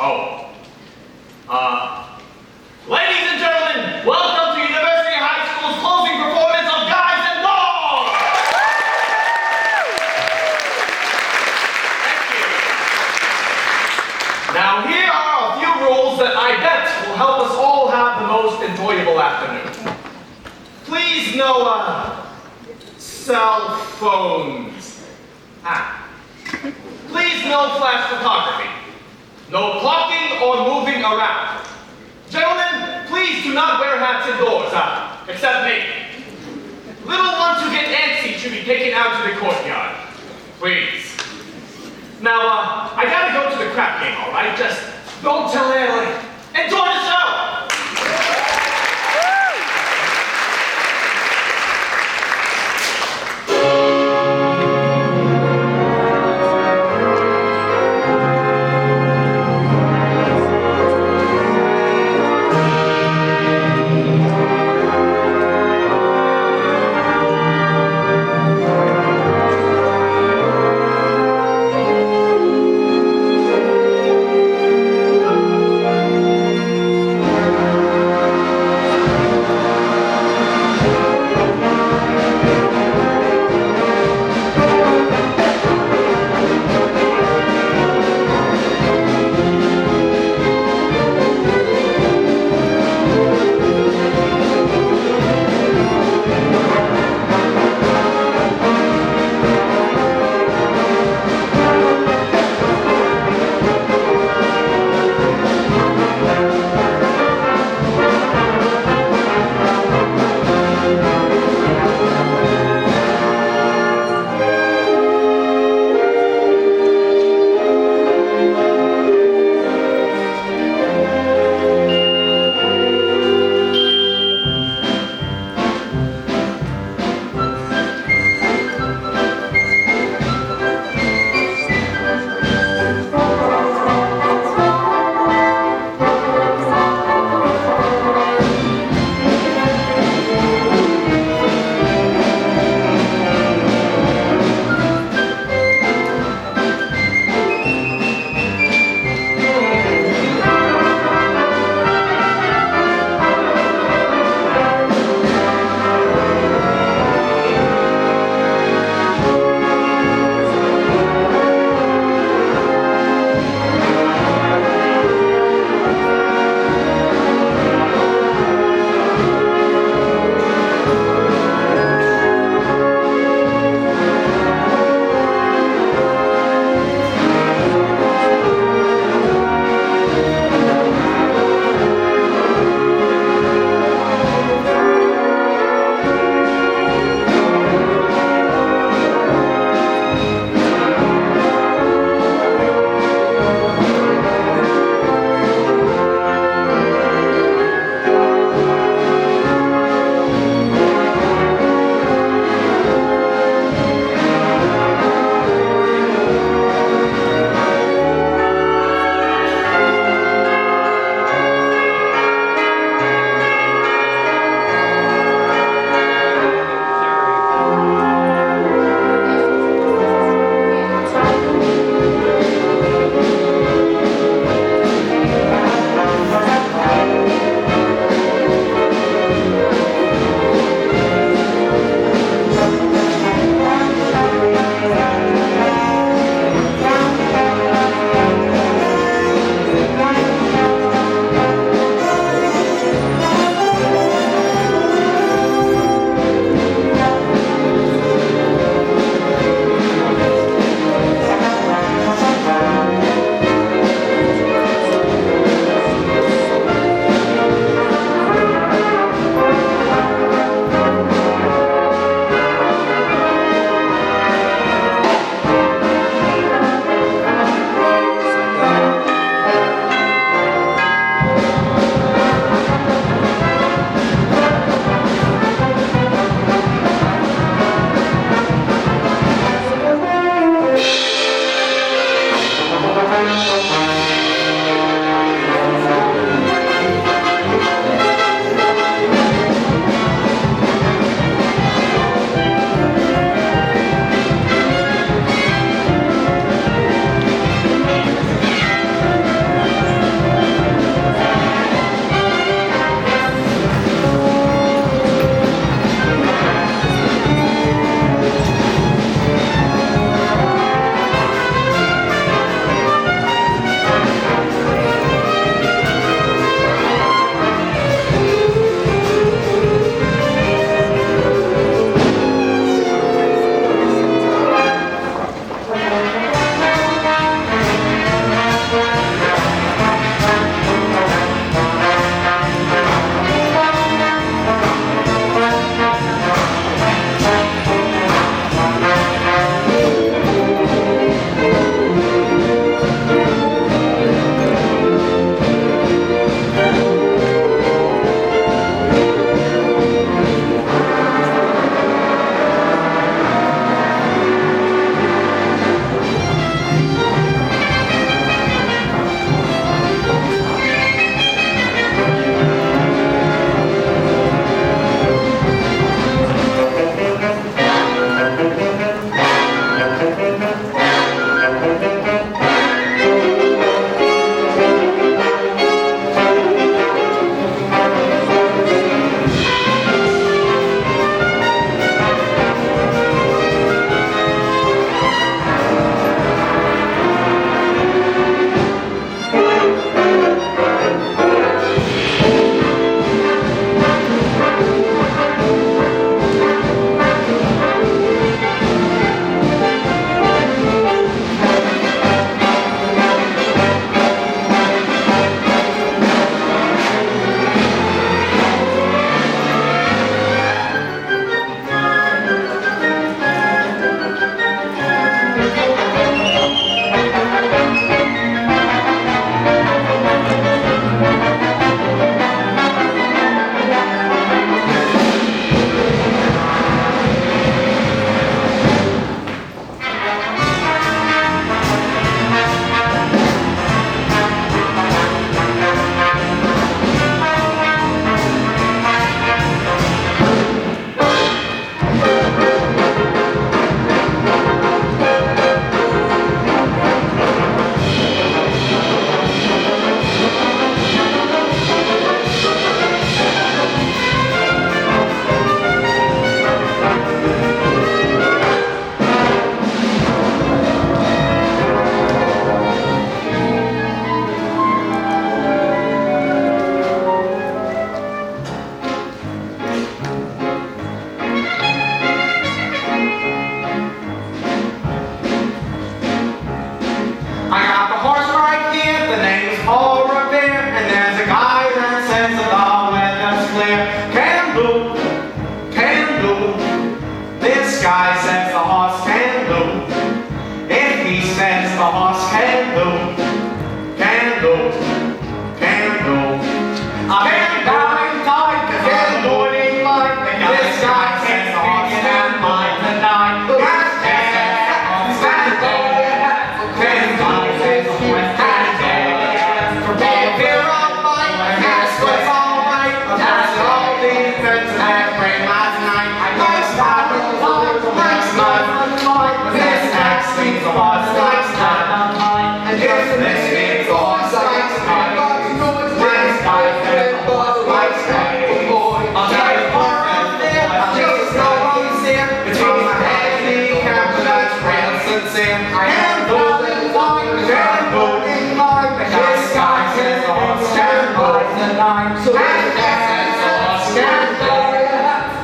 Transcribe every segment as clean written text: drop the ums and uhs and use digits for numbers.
Oh. Ladies and gentlemen, welcome to University High School's closing performance of Guys and Dolls! Thank you. Now here are a few rules that I bet will help us all have the most enjoyable afternoon. Please no, cell phones. Please no flash photography. No clocking or moving around. Gentlemen, please do not wear hats indoors, except me. Little ones who get antsy should be taken out to the courtyard. Please. Now, I gotta go to the crap game, all right? Just don't tell Adelaide. Enjoy the show! So essence of scandal.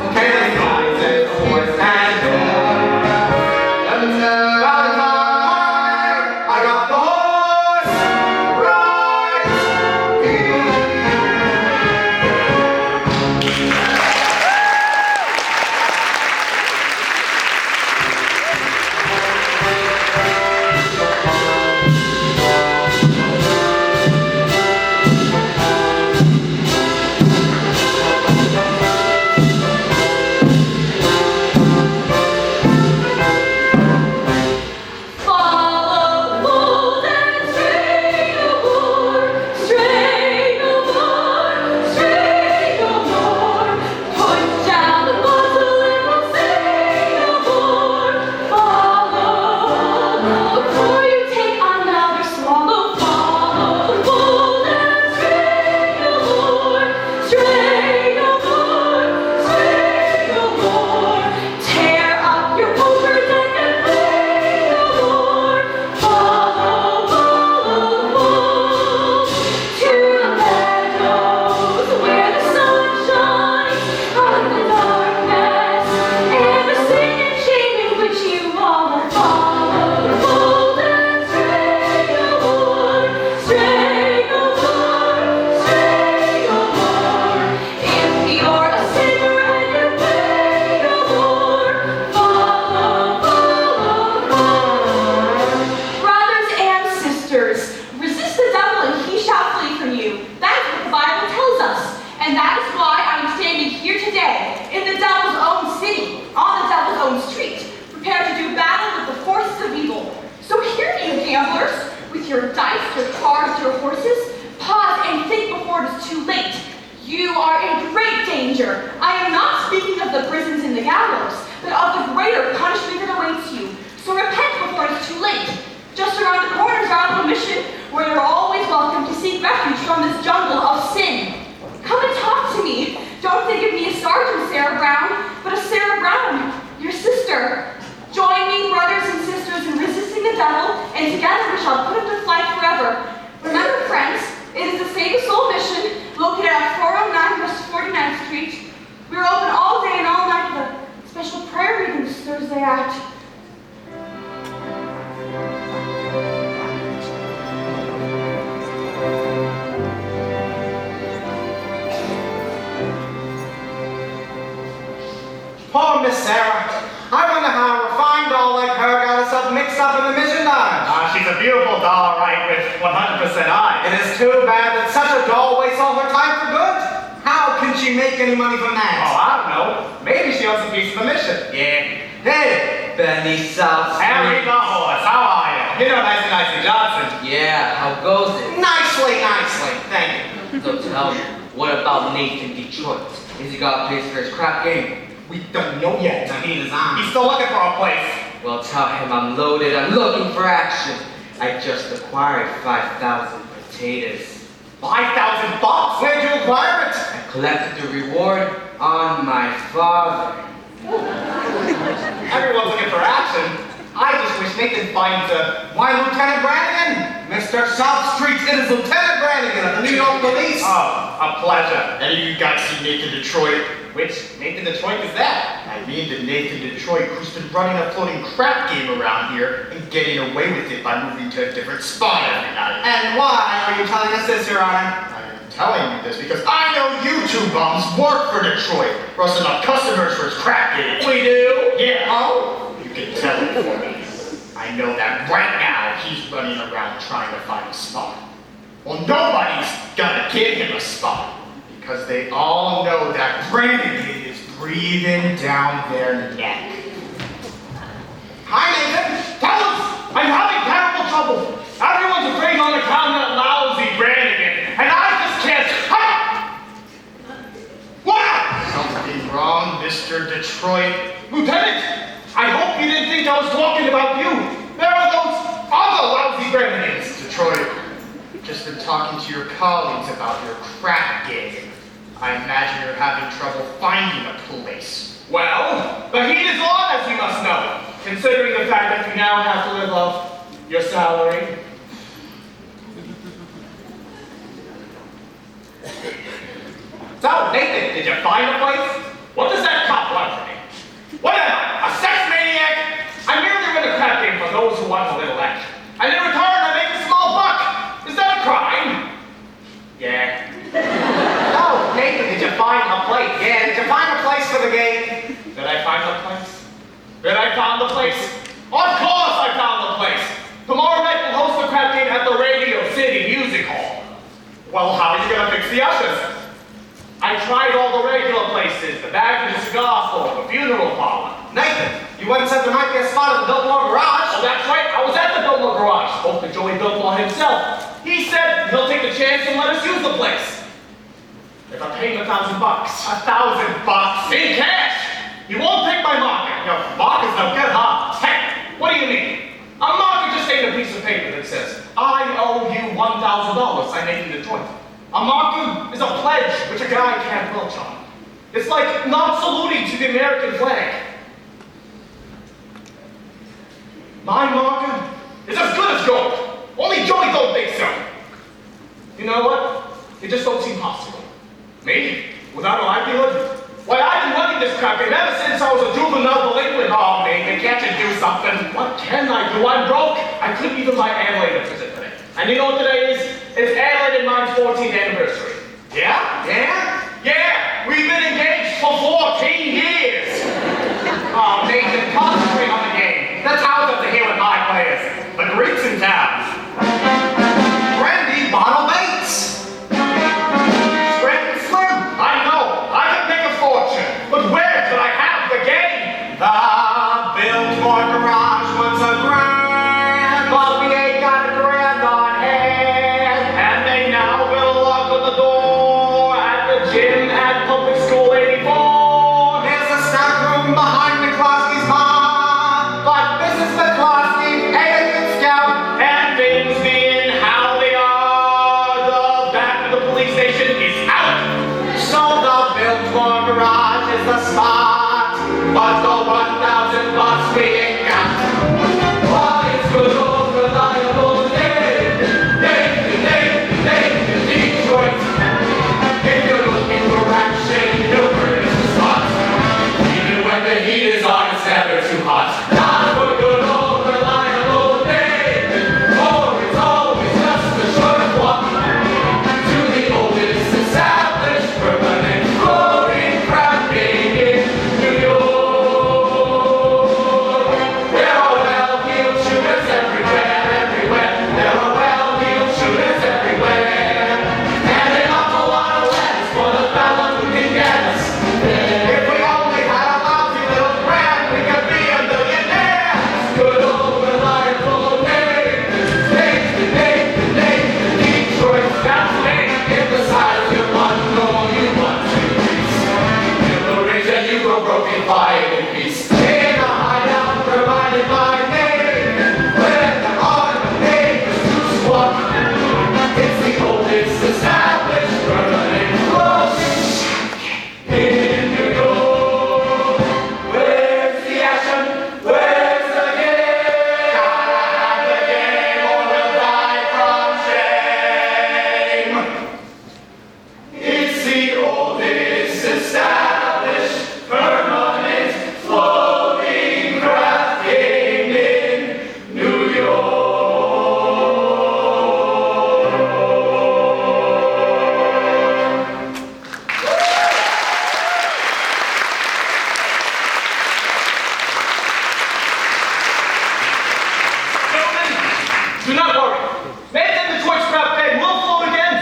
Okay, let's go. I got the horse right here. Resist the devil and he shall flee from you. That is what the Bible tells us. And that is why I am standing here today, in the devil's own city, on the devil's own street, prepared to do battle with the forces of evil. So hear me, you gamblers, with your dice, your cards, your horses. Pause and think before it is too late. You are in great danger. I am not speaking of the prisons and the gallows, but of the greater punishment that awaits you. So repent before it is too late. Just around the corner is our little mission, where you're always welcome to seek refuge from this jungle of sin. Come and talk to me. Don't think of me as Sergeant Sarah Brown, but as Sarah Brown, your sister. Join me, brothers and sisters, in resisting the devil, and together we shall put him to flight forever. Remember, friends, it is the Save a Soul mission, located at 409 West 49th Street. We are open all day and all night with a special prayer reading this Thursday at Poor Miss Sarah. I wonder how a refined doll like her got herself mixed up in the mission line. She's a beautiful doll, right, with 100% eyes. It is too bad that such a doll wastes all her time for good. How can she make any money from that? Oh, I don't know. Maybe she owns a piece of the mission. Yeah. Hey, Benny South. Harry the horse, how are you? You know Nicey Johnson. Yeah, how goes it? Nicely, nicely. Thank you. So tell me, what about Nathan Detroit? Has he got a place for his crap game? We don't know yet. I mean, He's still looking for a place. Well, tell him I'm loaded. I'm looking for action. I just acquired 5,000 potatoes. 5,000 bucks? Where'd you acquire it? I collected the reward on my father. Everyone's looking for action. I just wish Nathan finds Why, Lieutenant Brannigan? Mr. South Street, it is Lieutenant Brannigan of the New York Police. Oh, a pleasure. Any of you guys see Nathan Detroit? Which Nathan Detroit is that? I mean the Nathan Detroit who's been running a floating crap game around here and getting away with it by moving to a different spot every night. And why are you telling us this, Your Honor? I'm telling you this because I know you two bums work for Detroit, rusting up customers for his crap game. We do? Yeah. Oh? You can tell it for me. I know that right now he's running around trying to find a spot. Well, nobody's gonna give him a spot because they all know that Brannigan is breathing down their neck. Hi, Nathan. Tell us! I'm having terrible trouble. Everyone's afraid on account of that lousy Brannigan, and I just can't. What? Something wrong, Mr. Detroit? Lieutenant, I hope you didn't think I was talking about you. There are those other lousy Brannigans. Detroit, just been talking to your colleagues about your crap game. I imagine you're having trouble finding a place. Well, the heat is on, as you must know, considering the fact that you now have to live off your salary. So, Nathan, did you find a place? What does that cop want from me? What am I, a sex maniac? I merely run a crap game for those who want a little action. And in return, I make a small buck. Is that a crime? Yeah. Oh, Nathan, did you find a place? Yeah, did you find a place for the game? Did I find the place? Did I found the place? Of course I found the place! Tomorrow night we'll host the crap game at the Radio City Music Hall. Well, how are you gonna fix the ushers? I tried all the regular places, the back of the cigar store, the funeral parlor. Nathan, you once said there might be a spot at the Biltmore Garage. Oh, that's right, I was at the Biltmore Garage. Spoke to Joey Biltmore himself. He said he'll take the chance and let us use the place. If I pay him $1,000. $1,000? In cash! You won't take my marker. Your mark is no good, huh? Heck, what do you mean? A marker just ain't a piece of paper that says, I owe you $1,000, I made you the joint. A marker is a pledge which a guy can't belch on. It's like not saluting to the American flag. My marker is as good as gold. Only Joey don't think so. You know what? It just don't seem possible. Me? Without a livelihood? Why, I've been running this crap game ever since I was a juvenile delinquent. Oh, man, can't you do something? What can I do? I'm broke. I couldn't even buy Adelaide a visit today. And you know what today is? It's Adelaide and mine's 14th anniversary. Yeah? Yeah? Yeah, we've been engaged for 14 years. Oh, Nathan, concentrate on the game. That's how it's up to here with my players. The Greeks in town. Brandy Bottle Bates. Scranton Slim. I know. I could make a fortune. But where could I have the game? The Biltmore Garage was a grand. But we ain't got a grand on hand. And they now will lock on the door at the gym at Public School 84. There's a stock room behind McCloskey's bar. But Mrs. McCloskey ain't a good scout. And things being how they are, the back of the police station is out. So the Biltmore Garage is the spot. But the $1,000 we ain't got. Why, it's good old reliable Nathan, Detroit. If you're looking for action, Milford is the spot. Even when the heat is on, it's never too hot. Not for good old reliable Nathan, for it's always just a short walk to the oldest established permanent floating crab game in New York. There are well-heeled shooters everywhere. There are well-heeled shooters everywhere. And an awful lot of letters for the fella who can get us there. If we only had a lousy little grand, we could be a millionaire. Good old reliable Nathan, Detroit. That's me. If the size you want, no, you want to increase. In the range that you go broken by in peace. In a hideout provided by Nathan, where there are no neighbors to squat. It's the oldest established permanent clothing shack in New York. Where's the action? Where's the game? Gotta have the game or we'll die from shame. It's the oldest established permanent floating craft game in New York. Gentlemen, do not worry. Nathan Detroit's crap game will float again.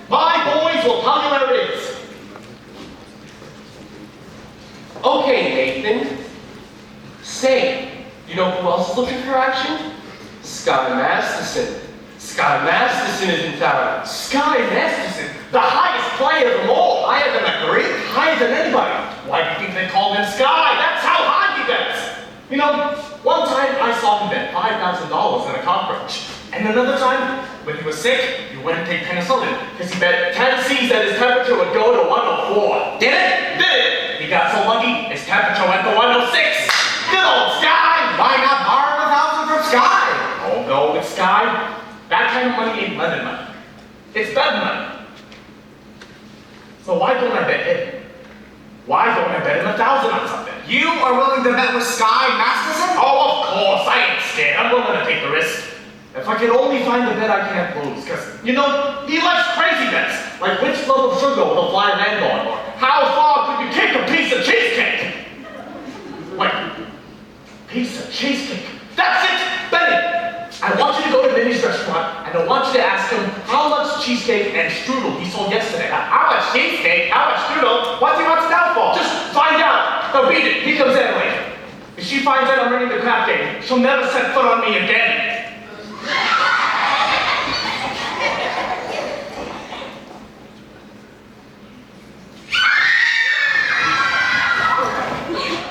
My boys will tell you where it is. Okay, Nathan. Say, you know who else is looking for action? Sky Masterson. Sky Masterson is in town. Sky Masterson, the highest player of them all. Higher than a Greek, higher than anybody. Why do you think they called him Sky? That's how high he bets. You know, one time I saw him bet $5,000 in a cockroach. And another time, when he was sick, he wouldn't take penicillin because he bet 10 C's that his temperature would go to 104. Did it? Did it! He got so lucky, his temperature went to 106. Good old Sky! Why not borrow $1,000 from Sky? Oh no, it's Sky. That kind of money ain't lemon money. It's bed money. So why don't I bet him? Why don't I bet him 1,000 on something? You are willing to bet with Sky Masterson? Oh, of course, I ain't scared. I'm willing to take the risk. If I can only find a bet I can't lose, because, you know, he likes crazy bets, like which lump of sugar will the fly land on, or how far could you kick a piece of cheesecake? Wait, piece of cheesecake? That's it, Benny! I want you to go to Minnie's restaurant, and I want you to ask him how much cheesecake and strudel he sold yesterday. How much cheesecake? How much strudel? What's he wants it out for? Just find out. Now beat it. Here comes Adelaide. If she finds out I'm running the crap game, she'll never set foot on me again.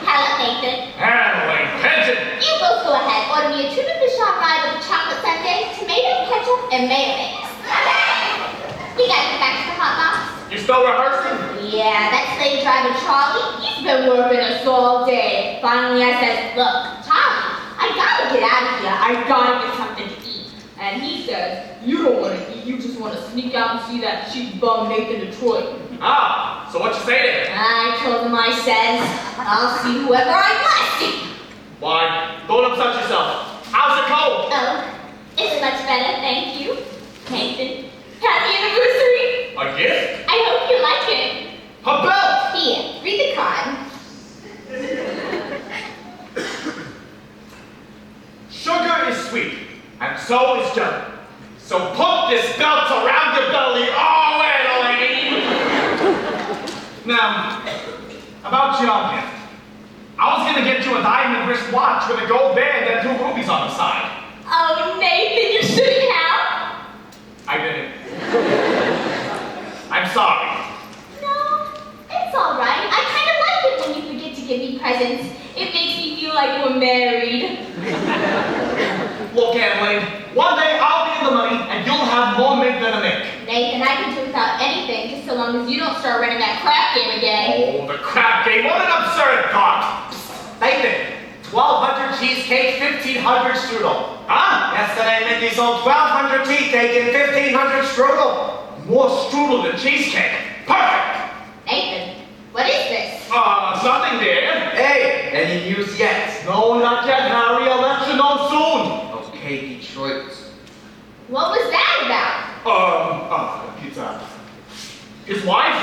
Hello, Nathan. Adelaide, Pigeon. You both go ahead. Order me a tuna fish on rye with a chocolate sundae, tomato, ketchup, and mayonnaise. You guys get back to the hot box? You still rehearsing? Yeah, that slave driver Charlie, he's been working us all day. Finally, I said, look, Charlie, I gotta get out of here. I gotta get something to eat. And he says, you don't want to eat, you just want to sneak out and see that cheap bum Nathan Detroit. Ah, so what you say to him? I told him, I says, I'll see whoever I want to see. Why, don't upset yourself. How's it cold? Oh, it's much better, thank you. Nathan, happy anniversary! A gift? I hope you like it. A belt! Here, read the card. Sugar is sweet, and so is jelly. So put this belt around your belly, oh, Adelaide! Now, about your gift. I was gonna get you a diamond wrist watch with a gold band and 2 rubies on the side. Oh, Nathan, you shouldn't have. I didn't. I'm sorry. No, it's all right. I kind of like it when you forget to give me presents. It makes me feel like we're married. Look, Adelaide, one day I'll be in the money and you'll have more mint than a nick. Nathan, I can do without anything, just so long as you don't start running that crap game again. Oh, the crap game, what an absurd thought. Nathan, 1,200 cheesecake, 1,500 strudel. Huh? Yesterday, Mindy sold 1,200 cheesecake and 1,500 strudel. More strudel than cheesecake. Perfect. Nathan, what is this? Nothing there. Hey, any news yet? No, not yet, Harry. I'll let you know soon. Okay, Detroit. What was that about? Pizza. His wife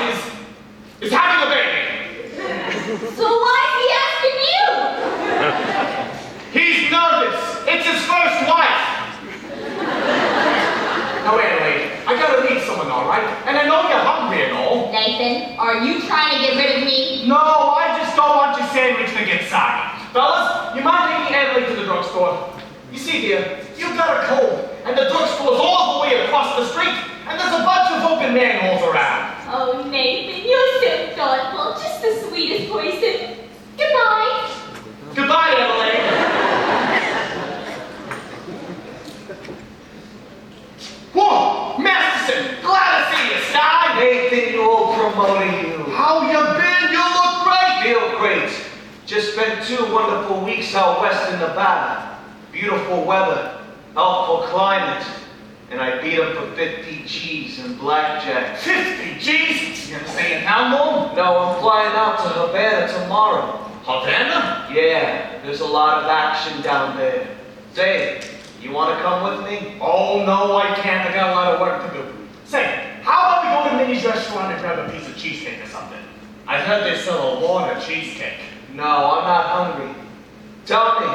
is having a baby. So why is he asking you? He's nervous. It's his first wife. Now, Adelaide, I gotta meet someone, all right? And I know you're hungry and all. Nathan, are you trying to get rid of me? No, I just don't want your sandwich to get soggy. Fellas, you mind taking Adelaide to the drugstore? You see, dear, you've got a cold, and the drugstore's all the way across the street, and there's a bunch of open manholes around. Oh, Nathan, you're so thoughtful. Just the sweetest person. Goodbye. Goodbye, Adelaide. Whoa, Masterson, glad to see you, Sky. Nathan, you old promoter, you. How you been? You look great. Feel great. Just spent 2 wonderful weeks out west in Nevada. Beautiful weather, helpful climate, and I beat him for 50 G's in blackjack. 50 G's? You gonna stay in town long? No, I'm flying out to Havana tomorrow. Havana? Yeah, there's a lot of action down there. Say, you want to come with me? Oh, no, I can't. I got a lot of work to do. Say, how about we go to Minnie's restaurant and grab a piece of cheesecake or something? I heard they sell a lot of cheesecake. No, I'm not hungry. Tell me,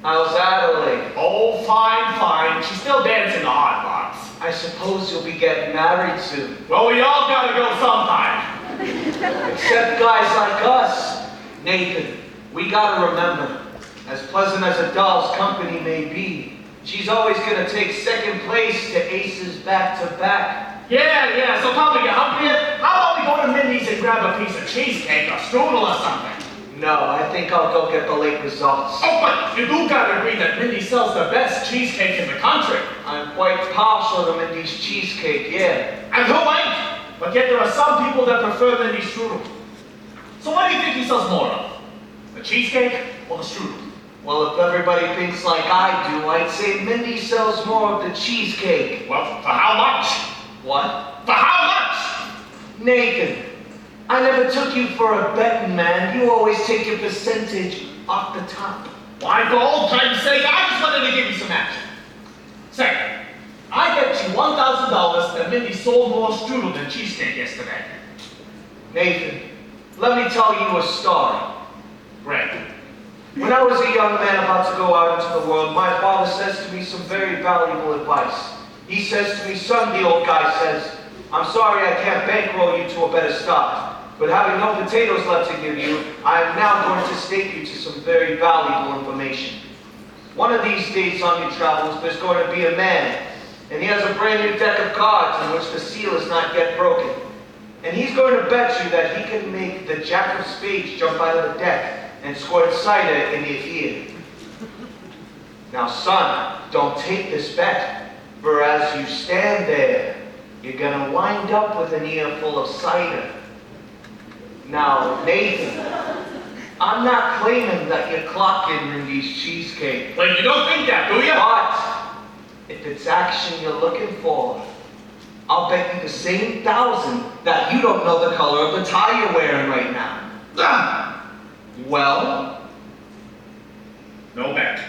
how's Adelaide? Oh, fine. She's still dancing the hot box. I suppose you'll be getting married soon. Well, we all gotta go sometime. Except guys like us. Nathan, we gotta remember, as pleasant as a doll's company may be, she's always gonna take second place to aces back to back. Yeah, so tell me, you hungry yet? How about we go to Minnie's and grab a piece of cheesecake or strudel or something? No, I think I'll go get the late results. Oh, but you do gotta agree that Minnie sells the best cheesecake in the country. I'm quite partial to Mindy's cheesecake, yeah. And who ain't? But yet there are some people that prefer Minnie's strudel. So what do you think he sells more of? The cheesecake or the strudel? Well, if everybody thinks like I do, I'd say Mindy sells more of the cheesecake. Well, for how much? What? For how much? Nathan, I never took you for a betting man. You always take your percentage off the top. Why, for old time's sake, I just wanted to give you some action. Say, I bet you $1,000 that Mindy sold more strudel than cheesecake yesterday. Nathan, let me tell you a story. Greg. When I was a young man about to go out into the world, my father says to me some very valuable advice. He says to me, son, the old guy says, I'm sorry I can't bankroll you to a better start, but having no potatoes left to give you, I am now going to stake you to some very valuable information. One of these days on your travels, there's going to be a man, and he has a brand new deck of cards in which the seal is not yet broken. And he's going to bet you that he can make the jack of spades jump out of the deck and squirt cider in your ear. Now, son, don't take this bet, for as you stand there, you're gonna wind up with an ear full of cider. Now, Nathan, I'm not claiming that you're clocking Rudy's cheesecake. Wait, you don't think that, do you? But if it's action you're looking for, I'll bet you the same 1,000 that you don't know the color of the tie you're wearing right now. Well, No bet.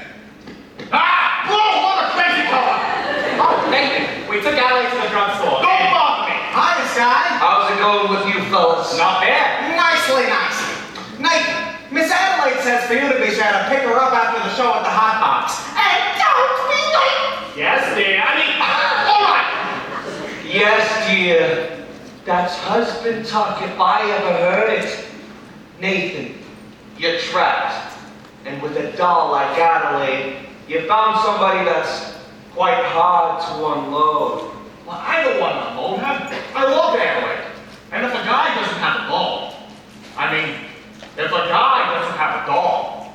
Ah! Whoa, what a crazy color! Oh, Nathan, we took Adelaide to the drugstore. Don't bother me! Hiya, Sky. how's it going with you fellas? Not bad. Nicely nice. Nathan, Miss Adelaide says for you to be sure to pick her up after the show at the Hot Box. And don't be late! Yes, dear. I mean, all right. Yes, dear. That's husband talk if I ever heard it. Nathan, you're trapped. And with a doll like Adelaide, you found somebody that's quite hard to unload. Well, I don't want to unload her. I love Adelaide. And if a guy doesn't have a doll, I mean, if a guy doesn't have a doll,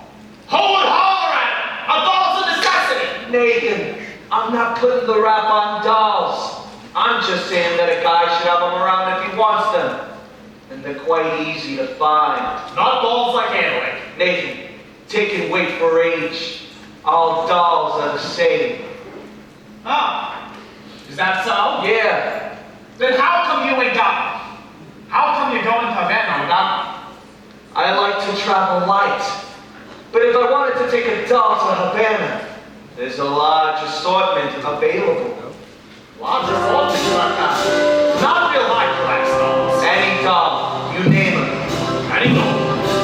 who would holler at it? A doll's a necessity. Nathan, I'm not putting the rap on dolls. I'm just saying that a guy should have them around if he wants them. And they're quite easy to find. Not dolls like Adelaide. Nathan, taking weight for age. All dolls are the same. Ah, is that so? Yeah, Then how come you ain't got one? How come you're going to Havana without one? I like to travel light. But if I wanted to take a doll to Havana, there's a large assortment available. Lots of fortune you have got. Not real high class dolls. Any doll, you name it. Any doll.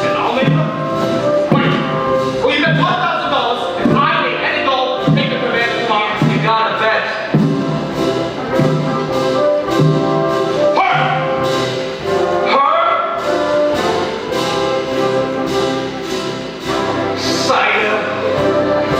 And I'll make them. Wait, will you bet $1,000 if I make any doll take it to Havana tomorrow? You gotta bet. Her! Her? Cider.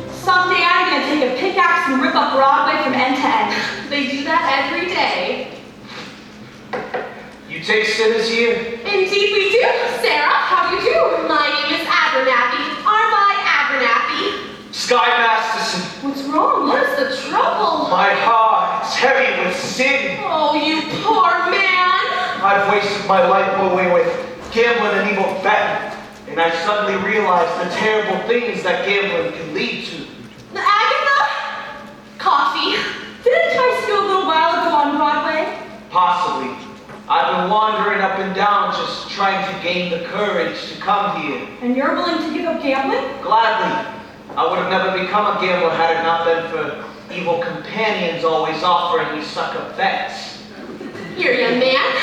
Someday I'm gonna take a pickaxe and rip up Broadway from end to end. They do that every day. You take sinners here? Indeed we do. Sarah, how do you do? My name is Abernathy. Armide Abernathy. Sky Masterson. What's wrong? What is the trouble? My heart is heavy with sin. Oh, you poor man. I've wasted my life away with gambling and evil betting. And I suddenly realized the terrible things that gambling can lead to. Agatha? Coffee. Didn't I see you a little while ago on Broadway? Possibly. I've been wandering up and down just trying to gain the courage to come here. And you're willing to give up gambling? Gladly. I would have never become a gambler had it not been for evil companions always offering me sucker bets. Here, young man.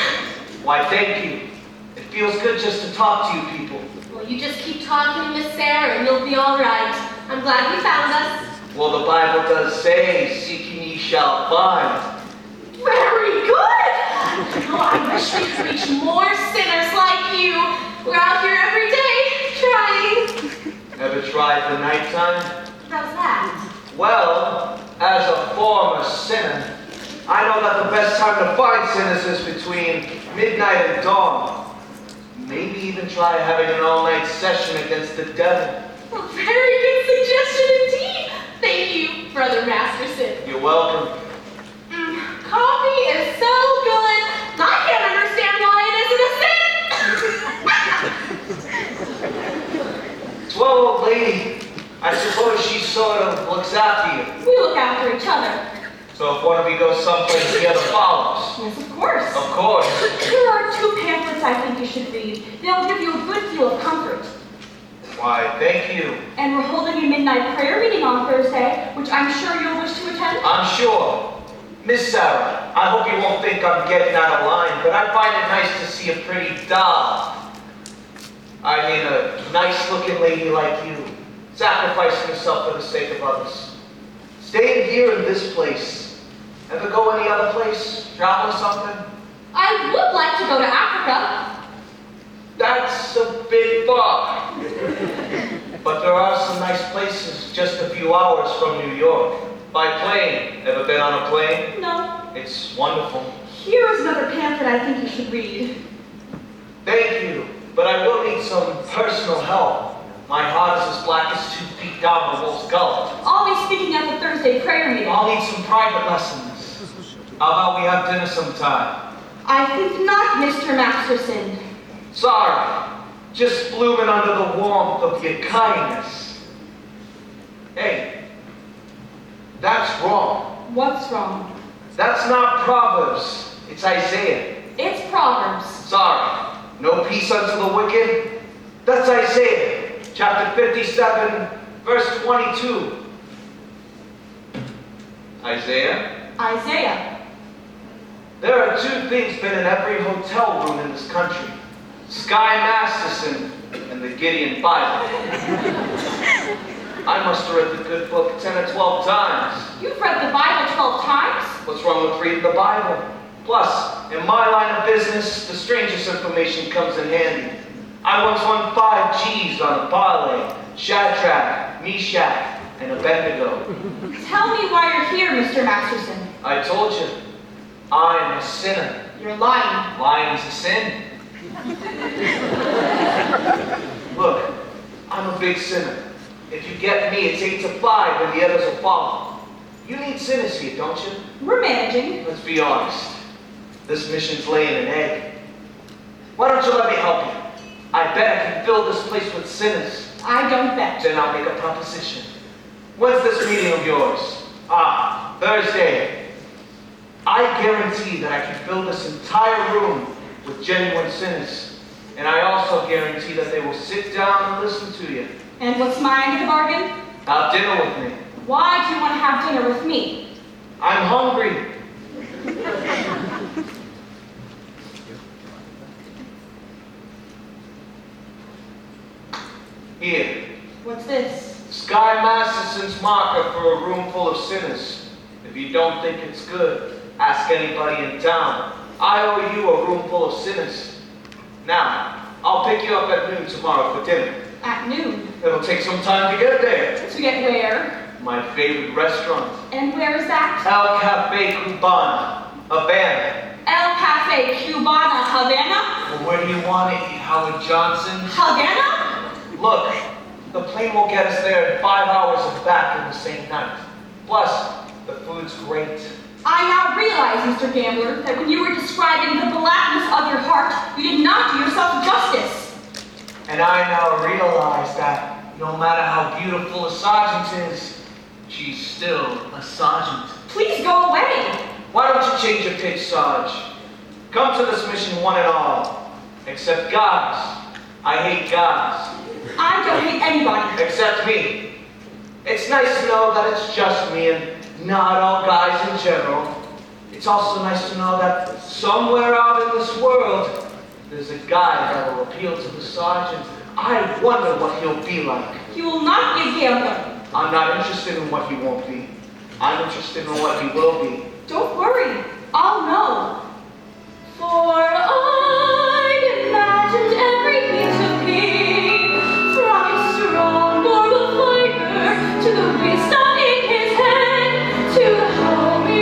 Why, thank you. It feels good just to talk to you people. Well, you just keep talking to Miss Sarah and you'll be all right. I'm glad you found us. Well, the Bible does say, seeking ye shall find. Very good! Oh, I wish we could reach more sinners like you. We're out here every day, trying. Ever tried the nighttime? How's that? Well, as a former sinner, I know that the best time to find sinners is between midnight and dawn. Maybe even try having an all-night session against the devil. A very good suggestion indeed. Thank you, Brother Masterson. You're welcome. Coffee is so good. I can't understand why it isn't a sin. Well, old lady, I suppose she sort of looks after you. We look after each other. So if one of you goes someplace, the other follows. Yes, of course. Of course. Here are 2 pamphlets I think you should read. They'll give you a good deal of comfort. Why, thank you. And we're holding a midnight prayer meeting on Thursday, which I'm sure you'll wish to attend. I'm sure. Miss Sarah, I hope you won't think I'm getting out of line, but I find it nice to see a pretty doll. I mean, a nice-looking lady like you, sacrificing herself for the sake of others. Staying here in this place. Ever go any other place? Travel or something? I would like to go to Africa. That's a bit far. But there are some nice places just a few hours from New York. By plane. Ever been on a plane? No. It's wonderful. Here is another pamphlet I think you should read. Thank you, but I will need some personal help. My heart is as black as 2 feet down the wolf's gullet. I'll be speaking at the Thursday prayer meeting. I'll need some private lessons. How about we have dinner sometime? I think not, Mr. Masterson. Sorry, just blooming under the warmth of your kindness. Hey, that's wrong. What's wrong? That's not Proverbs, it's Isaiah. It's Proverbs. Sorry, no peace unto the wicked. That's Isaiah, chapter 57, verse 22. Isaiah? Isaiah. There are 2 things been in every hotel room in this country. Sky Masterson and the Gideon Bible. I must have read the good book 10 or 12 times. You've read the Bible 12 times? What's wrong with reading the Bible? Plus, in my line of business, the strangest information comes in handy. I once won 5 G's on a parlay, Shadrach, Meshach, and Abednego. Tell me why you're here, Mr. Masterson. I told you, I'm a sinner. You're lying. Lying is a sin. Look, I'm a big sinner. If you get me, it's 8 to 5 and the others will follow. You need sinners here, don't you? We're managing. Let's be honest. This mission's laying an egg. Why don't you let me help you? I bet I can fill this place with sinners. I don't bet. Then I'll make a proposition. When's this meeting of yours? Thursday. I guarantee that I can fill this entire room with genuine sinners. And I also guarantee that they will sit down and listen to you. And what's my end of the bargain? Have dinner with me. Why do you want to have dinner with me? I'm hungry. Here. What's this? Sky Masterson's marker for a room full of sinners. If you don't think it's good, ask anybody in town. I owe you a room full of sinners. Now, I'll pick you up at noon tomorrow for dinner. At noon. It'll take some time to get there. To get where? My favorite restaurant. And where is that? El Cafe Cubana, Havana. El Cafe Cubana, Havana? Well, where do you want it, Howard Johnson? Havana? Look, the plane will get us there in 5 hours and back in the same night. Plus, the food's great. I now realize, Mr. Gambler, that when you were describing the blackness of your heart, you did not do yourself justice. And I now realize that no matter how beautiful a sergeant is, she's still a sergeant. Please go away. Why don't you change your pitch, Sarge? Come to this mission one and all. Except guys. I hate guys. I don't hate anybody. Except me. It's nice to know that it's just me and not all guys in general. It's also nice to know that somewhere out in this world, there's a guy that will appeal to the sergeant. I wonder what he'll be like. He will not be a gambler. I'm not interested in what he won't be. I'm interested in what he will be. Don't worry. I'll know. For I imagined every piece of me, from his strong marble fiber to the wisdom in his head, to the homey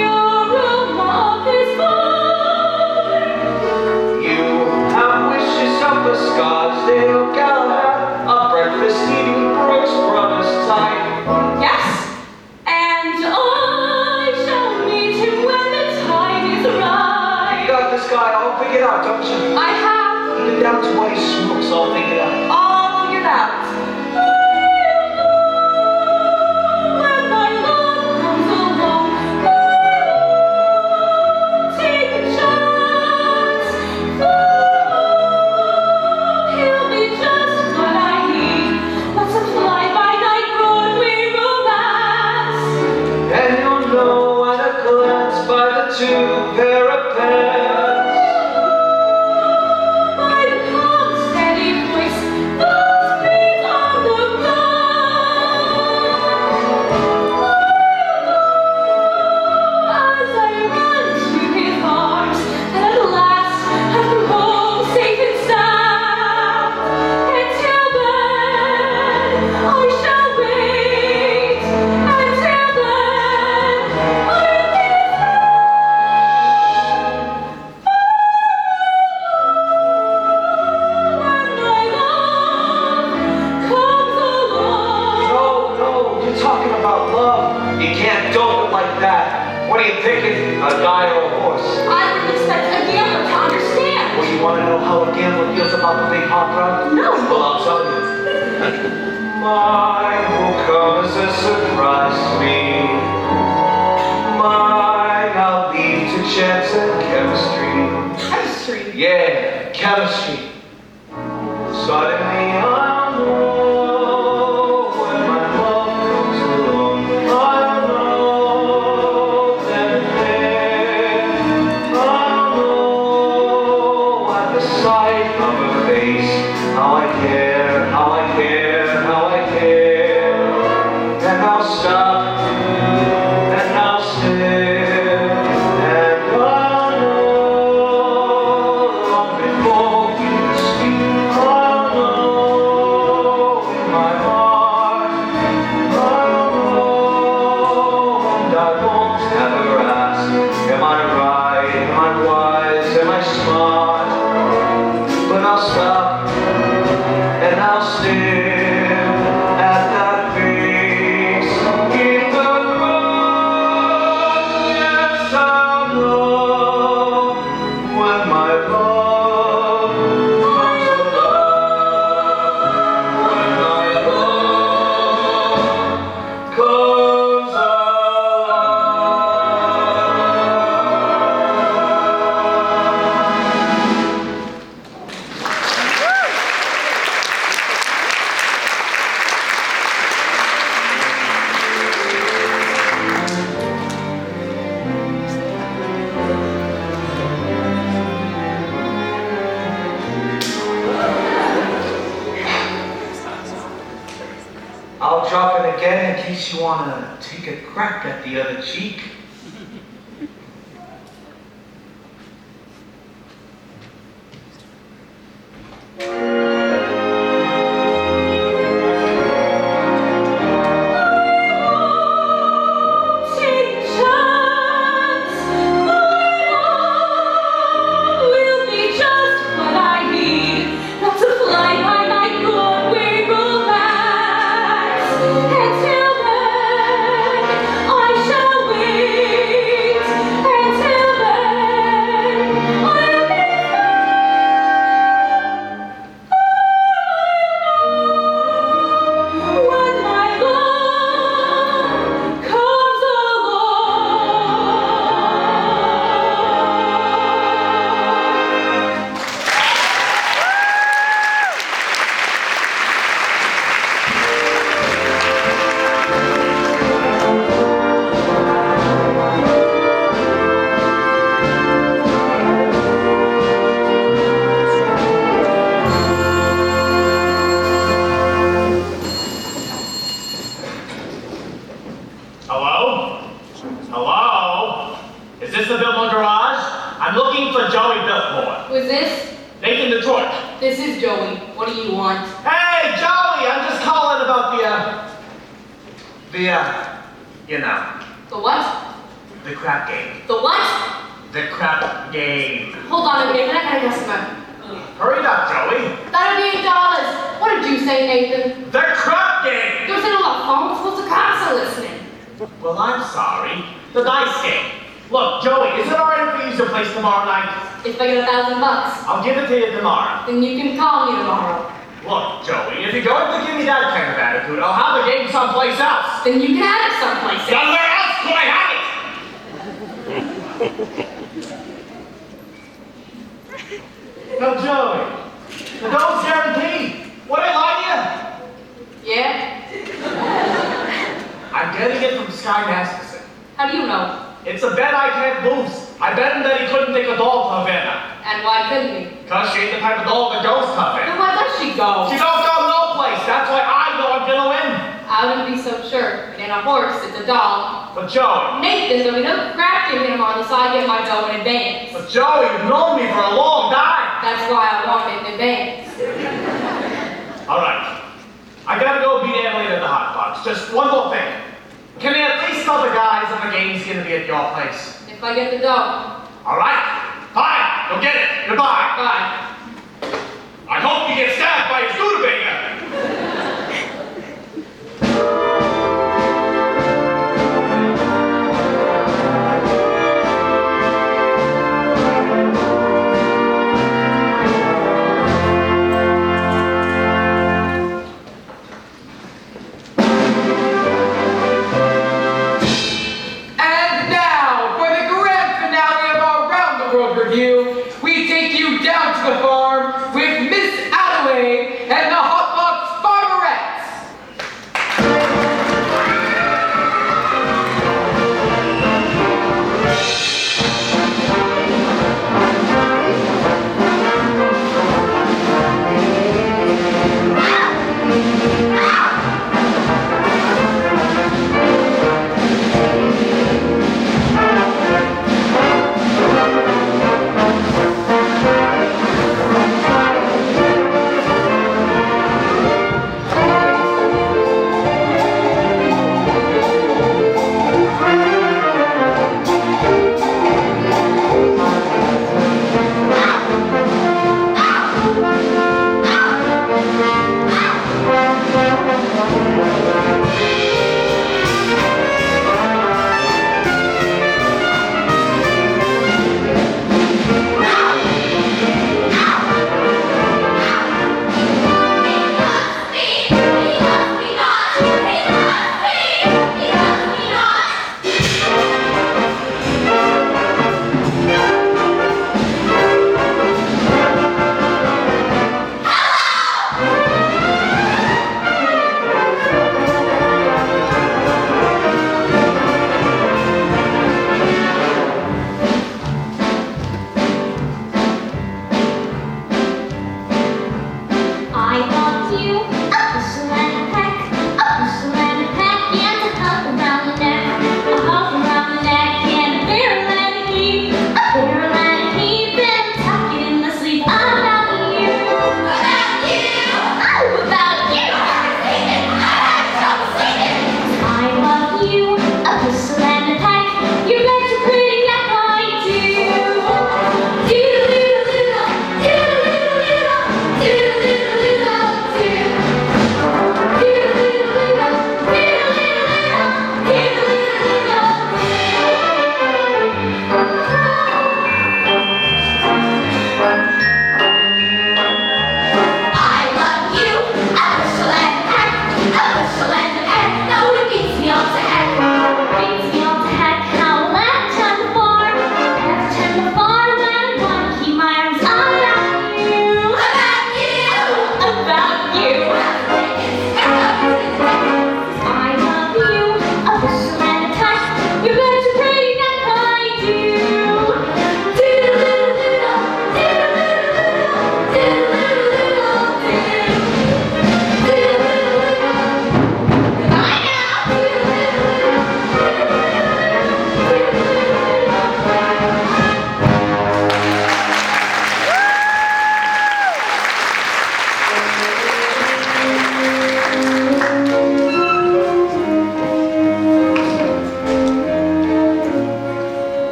What are you picking, a guy or a horse? I would expect a gambler to understand. Well, you want to know how a gambler feels about the big hot rod? No. Well, I'll tell you. Mine will come as a surprise to me. Mine I'll leave to chance and chemistry. Chemistry. Yeah, chemistry. Suddenly I'll know when my love comes along. I'll know then and there. I'll know at the sight of her face how I care, how I care, how I care. And I'll stop and I'll stare and I'll know long before we speak. I'll know in my heart. I'll know and I won't ever ask, am I right, am I wise, am I smart? But I'll stop and I'll stare at that face in the road. Yes, I'll know when my love comes along. When my love comes along. I'll drop it again in case you want to take a crack at the other cheek. Take chance, my love will be just what I need. Not to fly by night nor wing romance. Until then, I shall wait. Until then, I'll be when my love comes along. Hello? Hello? Is this the Biltmore Garage? I'm looking for Joey Biltmore. Who's this? Nathan Detroit. This is Joey. What do you want? Hey, Joey! I'm just calling about you know, The what? the crap game. The what? The crap game. Hold on a minute, I got a customer. Hurry it up, Joey. That'll be $8. What did you say, Nathan? The crap game! There was on the phone, supposed to cops are listening. Well, I'm sorry. The dice game. Look, Joey, is it alright if we use your place tomorrow night? If I get $1,000, I'll give it to you tomorrow. then you can call me tomorrow. Look, Joey, if you're going to give me that kind of attitude, I'll have the game someplace else. Then you can have it someplace else. Somewhere else could I have it? Now, Joey, the doug's guaranteed. Would I lie to you? Yeah? I'm getting it from Sky Masterson. How do you know? It's a bet I can't lose. I bet him that he couldn't take a doll to Havana. And why couldn't he? Because she ain't the type of doll that goes to Then Havana. why does she go? She don't go no place. That's why I know I'm gonna win. I wouldn't be so sure. It ain't a horse, it's a doll. But Joey, Nathan's gonna be no crap to him on the side, get my dough in advance. but Joey, you've known me for a long time. That's why I want it in advance. All right. I gotta go beat Adelaide at the hot box. Just one more thing. Can you at least tell the guys if the game's gonna be at your place? If I get the dough. All right. Fine. You'll get it. Goodbye. Bye. I hope you get stabbed by a Studebaker.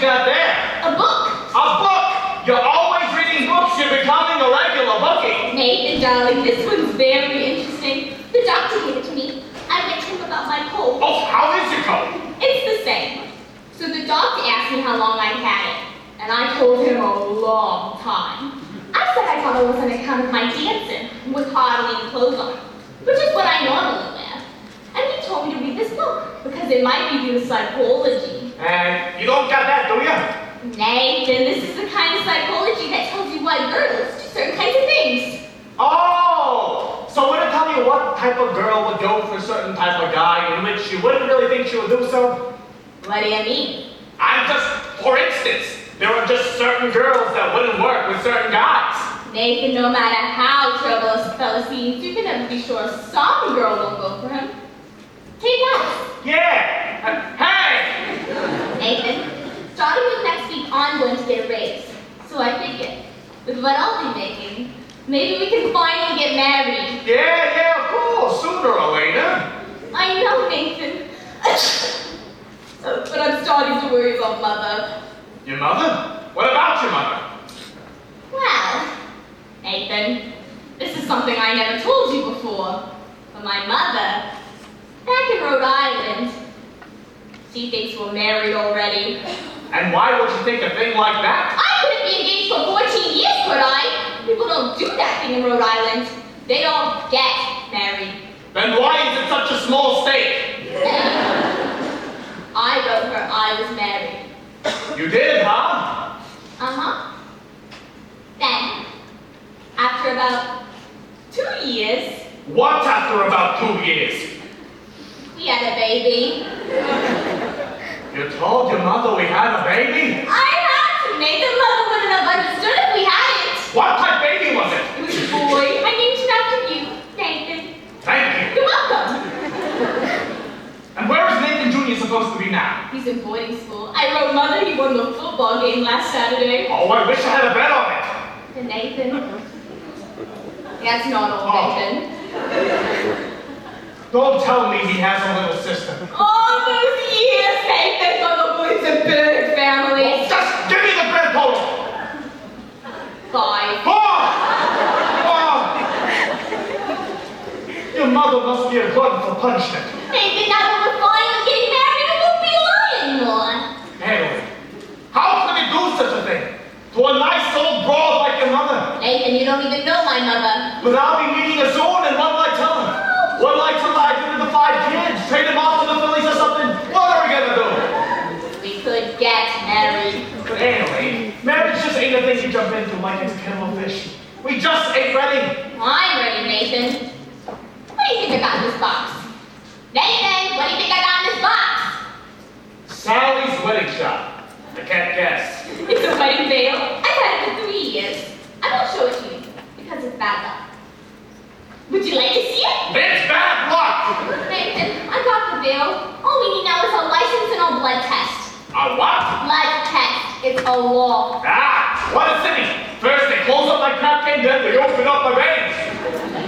got there? A book. A book! You're always reading books. You're becoming a regular bookie. Nathan, darling, this one's very interesting. The doctor gave it to me. I went to him about my cold. Oh, how is your cold? It's the same. So the doctor asked me how long I'd had it, and I told him a long time. I said I thought it was on account of my dancing, with hardly any clothes on, which is what I normally wear. And he told me to read this book, because it might be due to psychology. And you don't got that, do you? Nathan, this is the kind of psychology that tells you why girls do certain kinds of things. Oh! So would it tell you what type of girl would go for a certain type of guy in which you wouldn't really think she would do so? What do you mean? I'm just, for instance, there are just certain girls that wouldn't work with certain guys. Nathan, no matter how troublous a fella seems, you can never be sure some girl won't go for him. Take us. Yeah! Hey! Nathan, starting with next week, I'm going to get a raise. So I figured, with what I'll be making, maybe we can finally get married. Yeah, of course, sooner or later. I know, Nathan. But I'm starting to worry about Mother. Your mother? What about your mother? Well, Nathan, this is something I never told you before. But my mother, back in Rhode Island, she thinks we're married already. And why would you think a thing like that? I couldn't be engaged for 14 years, could I? People don't do that thing in Rhode Island. They don't get married. Then why is it such a small state? I wrote her I was married. You did, huh? Uh-huh. Then, after about 2 years, What after about 2 years? we had a baby. You told your mother we had a baby? I had to. Nathan, Mother wouldn't have understood if we hadn't. What type baby was it? It was a boy. I named him after you, Nathan. Thank you. You're welcome. And where is Nathan Jr. supposed to be now? He's in boarding school. I wrote Mother he won the football game last Saturday. Oh, I wish I had a bet on it. And Nathan? That's not all, Nathan. Don't tell me he has a little sister. All those years, Nathan, for the boys and bird family. Just give me the grand total. 5. Oh! Your mother must be a glutton for punishment. Nathan, now that we're finally getting married, it won't be a lie anymore. Anyway, how could you do such a thing? To a nice old broad like your mother? Nathan, you don't even know my mother. But I'll be meeting her soon, and what will I tell her? What will I tell her I did with the 5 kids? Trade them off to the Phillies or something? What are we gonna do? We could get married. But anyway, marriage just ain't a thing you jump into like it's a kettle of fish. We just ain't ready. I'm ready, Nathan. What do you think I got in this box? Nathan, what do you think I got in this box? Sally's wedding shop. I can't guess. It's a wedding veil. I've had it for 3 years. I won't show it to you because it's bad luck. Would you like to see it? It's bad luck! Nathan, I got the veil. All we need now is a license and a blood test. A what? Blood test. It's a law. Ah! What a city! First they close up my crap game, then they open up my veins.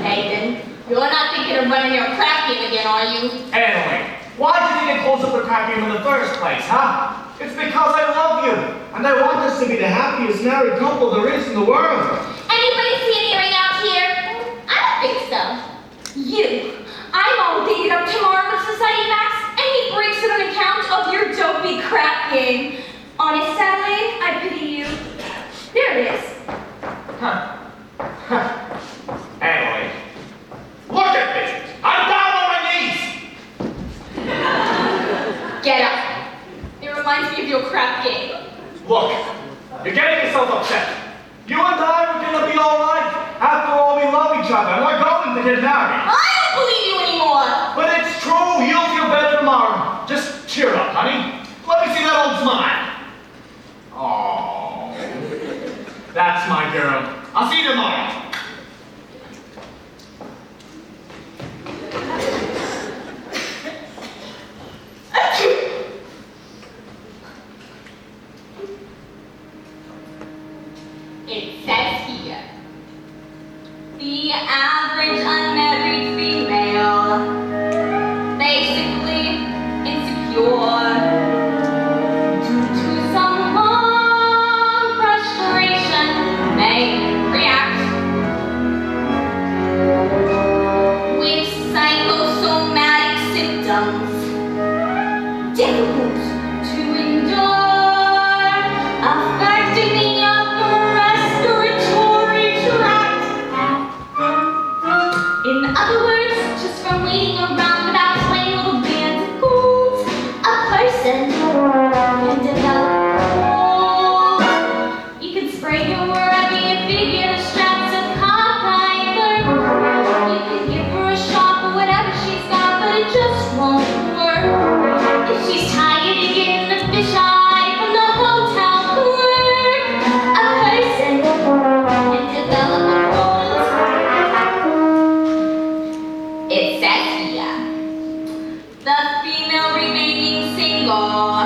Nathan, you're not thinking of running your crap game again, are you? Anyway, why did they close up the crap game in the first place, huh? It's because I love you, and I want us to be the happiest married couple there is in the world. Anybody see an earring out here? I don't think so. You. I'm all dated up tomorrow with Society Max, and he breaks it on account of your dopey crap game. Honest, Adelaide, I pity you. There it is. Anyway, look at me! I'm down on my knees! Get up. It reminds me of your crap game. Look, you're getting yourself upset. You and I are gonna be alright. After all, we love each other, and we're going to get married. I don't believe you anymore. But it's true, you'll feel better tomorrow. Just cheer up, honey. Let me see that old smile. Oh, that's my girl. I'll see you tomorrow. It says here, the average unmarried female, basically insecure, due to some difficult to endure, affecting the upper respiratory tract. In other words, just from waiting around without playing little bands of gold, a person can develop gold. You can spray your wherever you figure the straps of cockeyed. You can give her a shot for whatever she's got, but it just won't work. If she's tired of getting the fisheye from the hotel clerk, a person can develop a gold. It says here, the female remaining single,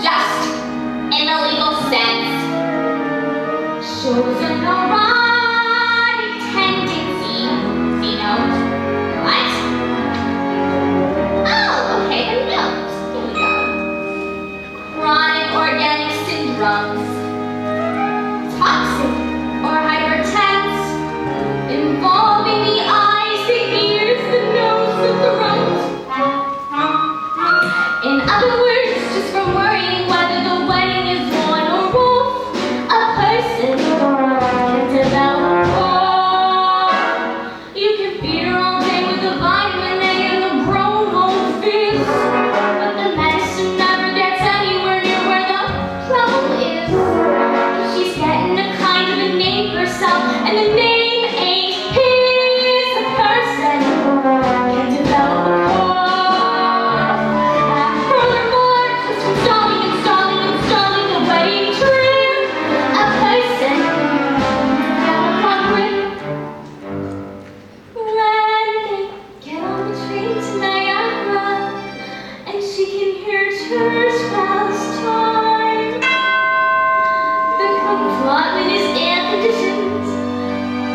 just in the legal sense, shows an erotic tendency. See note? What? Oh, okay, the note. Here we go. Chronic organic syndromes, toxic or hypertense, involving the eyes, the ears, the nose, the throat. In other words, just from worrying whether the wedding is on or off, a person can develop gold. You can feed her all day with the vitamin A and the bronze fizz, but the medicine never gets anywhere near where the trouble is. She's getting a kind of a name for herself, and the name ain't his. A person can develop a gold. Furthermore, just installing the wedding trim, a person can develop a grip. When they get on the train to Niagara, and she can hear tours past time. The compartment is air conditioned,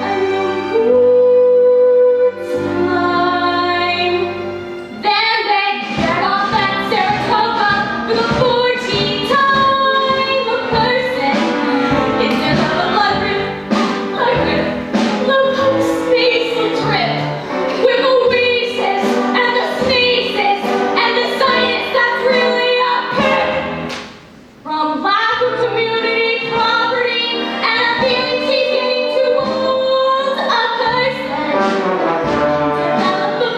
and the moon's climb. Then they get off at Saratoga for the 14th time. A person can develop blood drip, low spacial drip, with the wheezes and the sneezes and the sinus that's really a pip. From lack of community property and a feeling she's getting too old, a person can develop a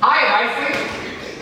Hi, Nicely.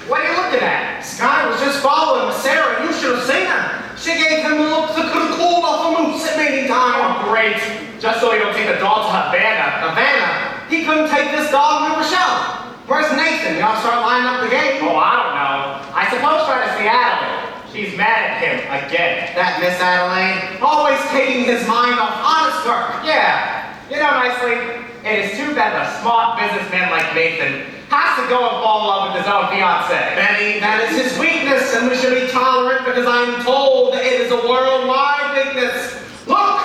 What are you looking at? Sky was just following Miss Sarah. You should have seen her. She gave him the looks that could have cooled off a moose at mating time. Oh, great. Just so we don't take the dog to Havana. Havana, he couldn't take this dog to Rochelle. Where's Nathan? You ought to start lining up the game. Oh, I don't know. I suppose try to see Adelaide. She's mad at him again. That Miss Adelaide, always taking his mind off honest work. Yeah. You know, Nicely, it is too bad a smart businessman like Nathan has to go and fall in love with his own fiancée. Benny, that is his weakness, and we should be tolerant because I'm told that it is a worldwide weakness. Look!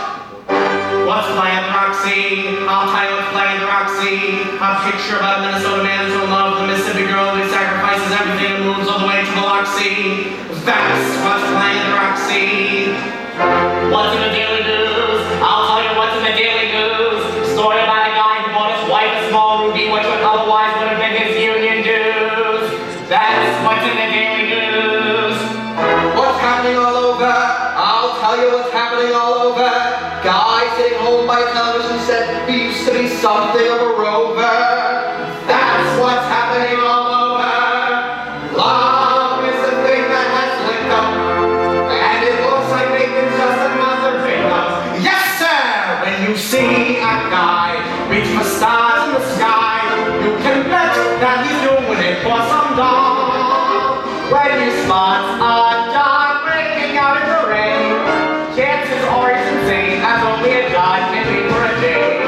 What's playing the rock scene? I'll tell you what's playing the rock scene. A picture of a Minnesota man so in love with the Mississippi girl who sacrifices everything and moves all the way to the rock scene. That's what's playing the rock scene. What's in the Daily News? I'll tell you what's in the Daily News. Story about a guy who bought his wife a small ruby, which otherwise would have been his union dues. That's what's in the Daily News. What's happening all over? I'll tell you what's happening all over. Guy sitting home by a television set who used to be something of a rover. That's what's happening all over. Love is the thing that has licked up, and it looks like Nathan's just another victim. Yes, see a guy reach for stars in the sky, you can bet that he's doing it for some doll. When you spot a dog breaking out in the rain, chances are it's insane, as only a dog can be for a day.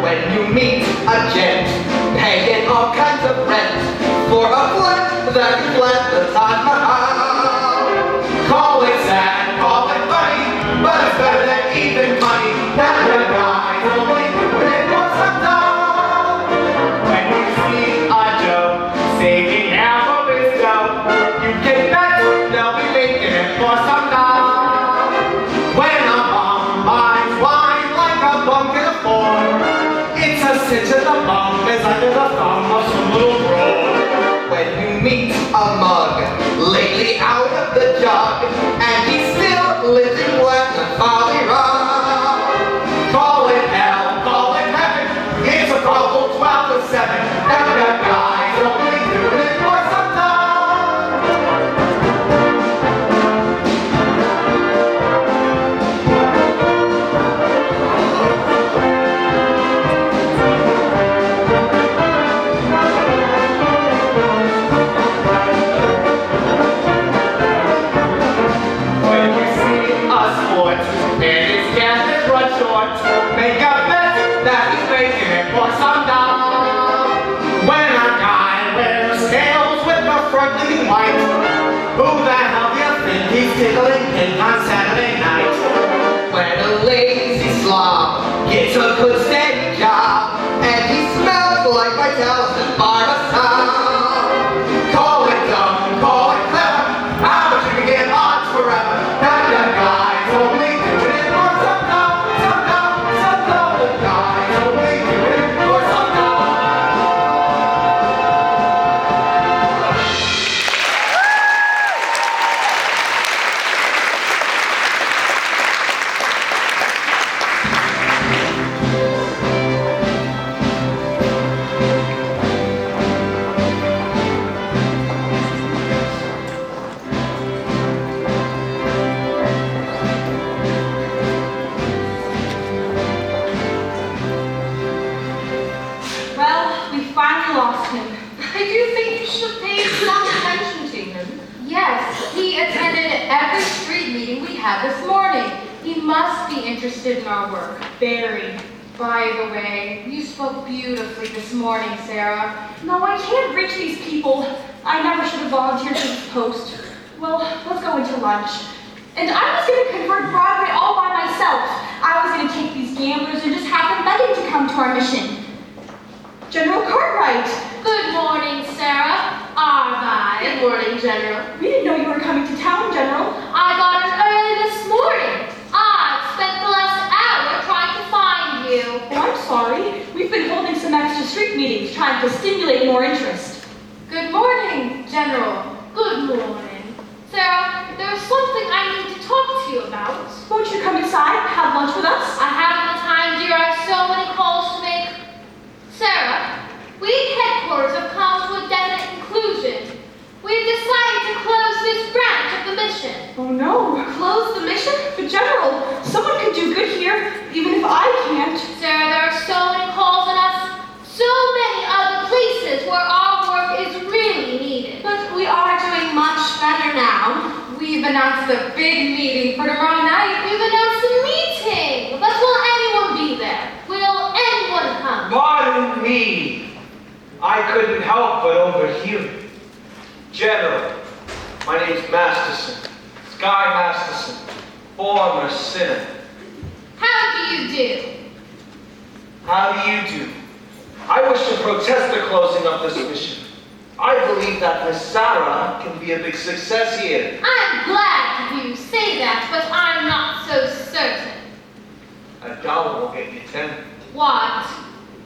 When you meet a gent paying all kinds of rent for a flat that can flat the Taj Mahal. Call it sad, call it funny, but it's better than even money. That the guy's only doing it for some doll. When you see a Joe saving now for his dough, you can bet they'll be making it for some doll. When a bum buys wine like a bum can afford, it's a cinch that the bum is under the thumb of some little bro. When you meet a mug lately out of the jug and he's still living like a folly rock. Call it hell, call it heaven, it's a trouble 12 to 7. That guy's only doing it for some time. When you see a sport and his canvas run short, make a bet that he's making it for some doll. When a guy wears scales with a front leaning white, who the hell do you think he's tickling pink on Saturday night? When a lazy slob gets a good steady job and he smells like Vitalis and Barbasol. Call it dumb, call it clever, how much you can get odds forever? That guy's only doing it for some doll, some doll, some doll. The guy's only doing it for some doll. Well, we finally lost him. I do think you should have paid some attention to him. Yes, he attended every street meeting we had this morning. He must be interested in our work. Very. By the way, you spoke beautifully this morning, Sarah. No, I can't reach these people. I never should have volunteered for this post. Well, let's go into lunch. And I was going to convert Broadway all by myself. I was going to take these gamblers and just have them begging to come to our mission. General Cartwright. Good morning, Sarah. Arvine. Good morning, General. We didn't know you were coming to town, General. I got in early this morning. I spent the last hour trying to find you. Oh, I'm sorry. We've been holding some extra street meetings trying to stimulate more interest. Good morning, General. Good morning. Sarah, there's something I need to talk to you about. Won't you come inside, have lunch with us? I haven't the time, dear. I have so many calls to make. Sarah, we at headquarters have come to a definite conclusion. We've decided to close this branch of the mission. Oh no, close the mission? But General, someone could do good here, even if I can't. Sarah, there are so many calls on us, so many other places where our work is really needed. But we are doing much better now. We've announced a big meeting for tomorrow night. We've announced a meeting, but will anyone be there? Will anyone come? Pardon me. I couldn't help but overhear. General, my name's Masterson. Guy Masterson, former sinner. How do you do? How do you do? I wish to protest the closing of this mission. I believe that Miss Sarah can be a big success here. I'm glad you say that, but I'm not so certain. $1 will get you 10. What?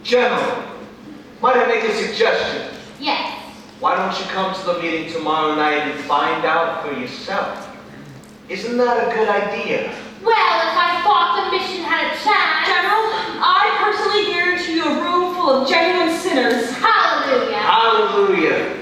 General, might I make a suggestion? Yes. Why don't you come to the meeting tomorrow night and find out for yourself? Isn't that a good idea? Well, if I thought the mission had a chance. General, I personally guarantee you a room full of genuine sinners. Hallelujah. Hallelujah.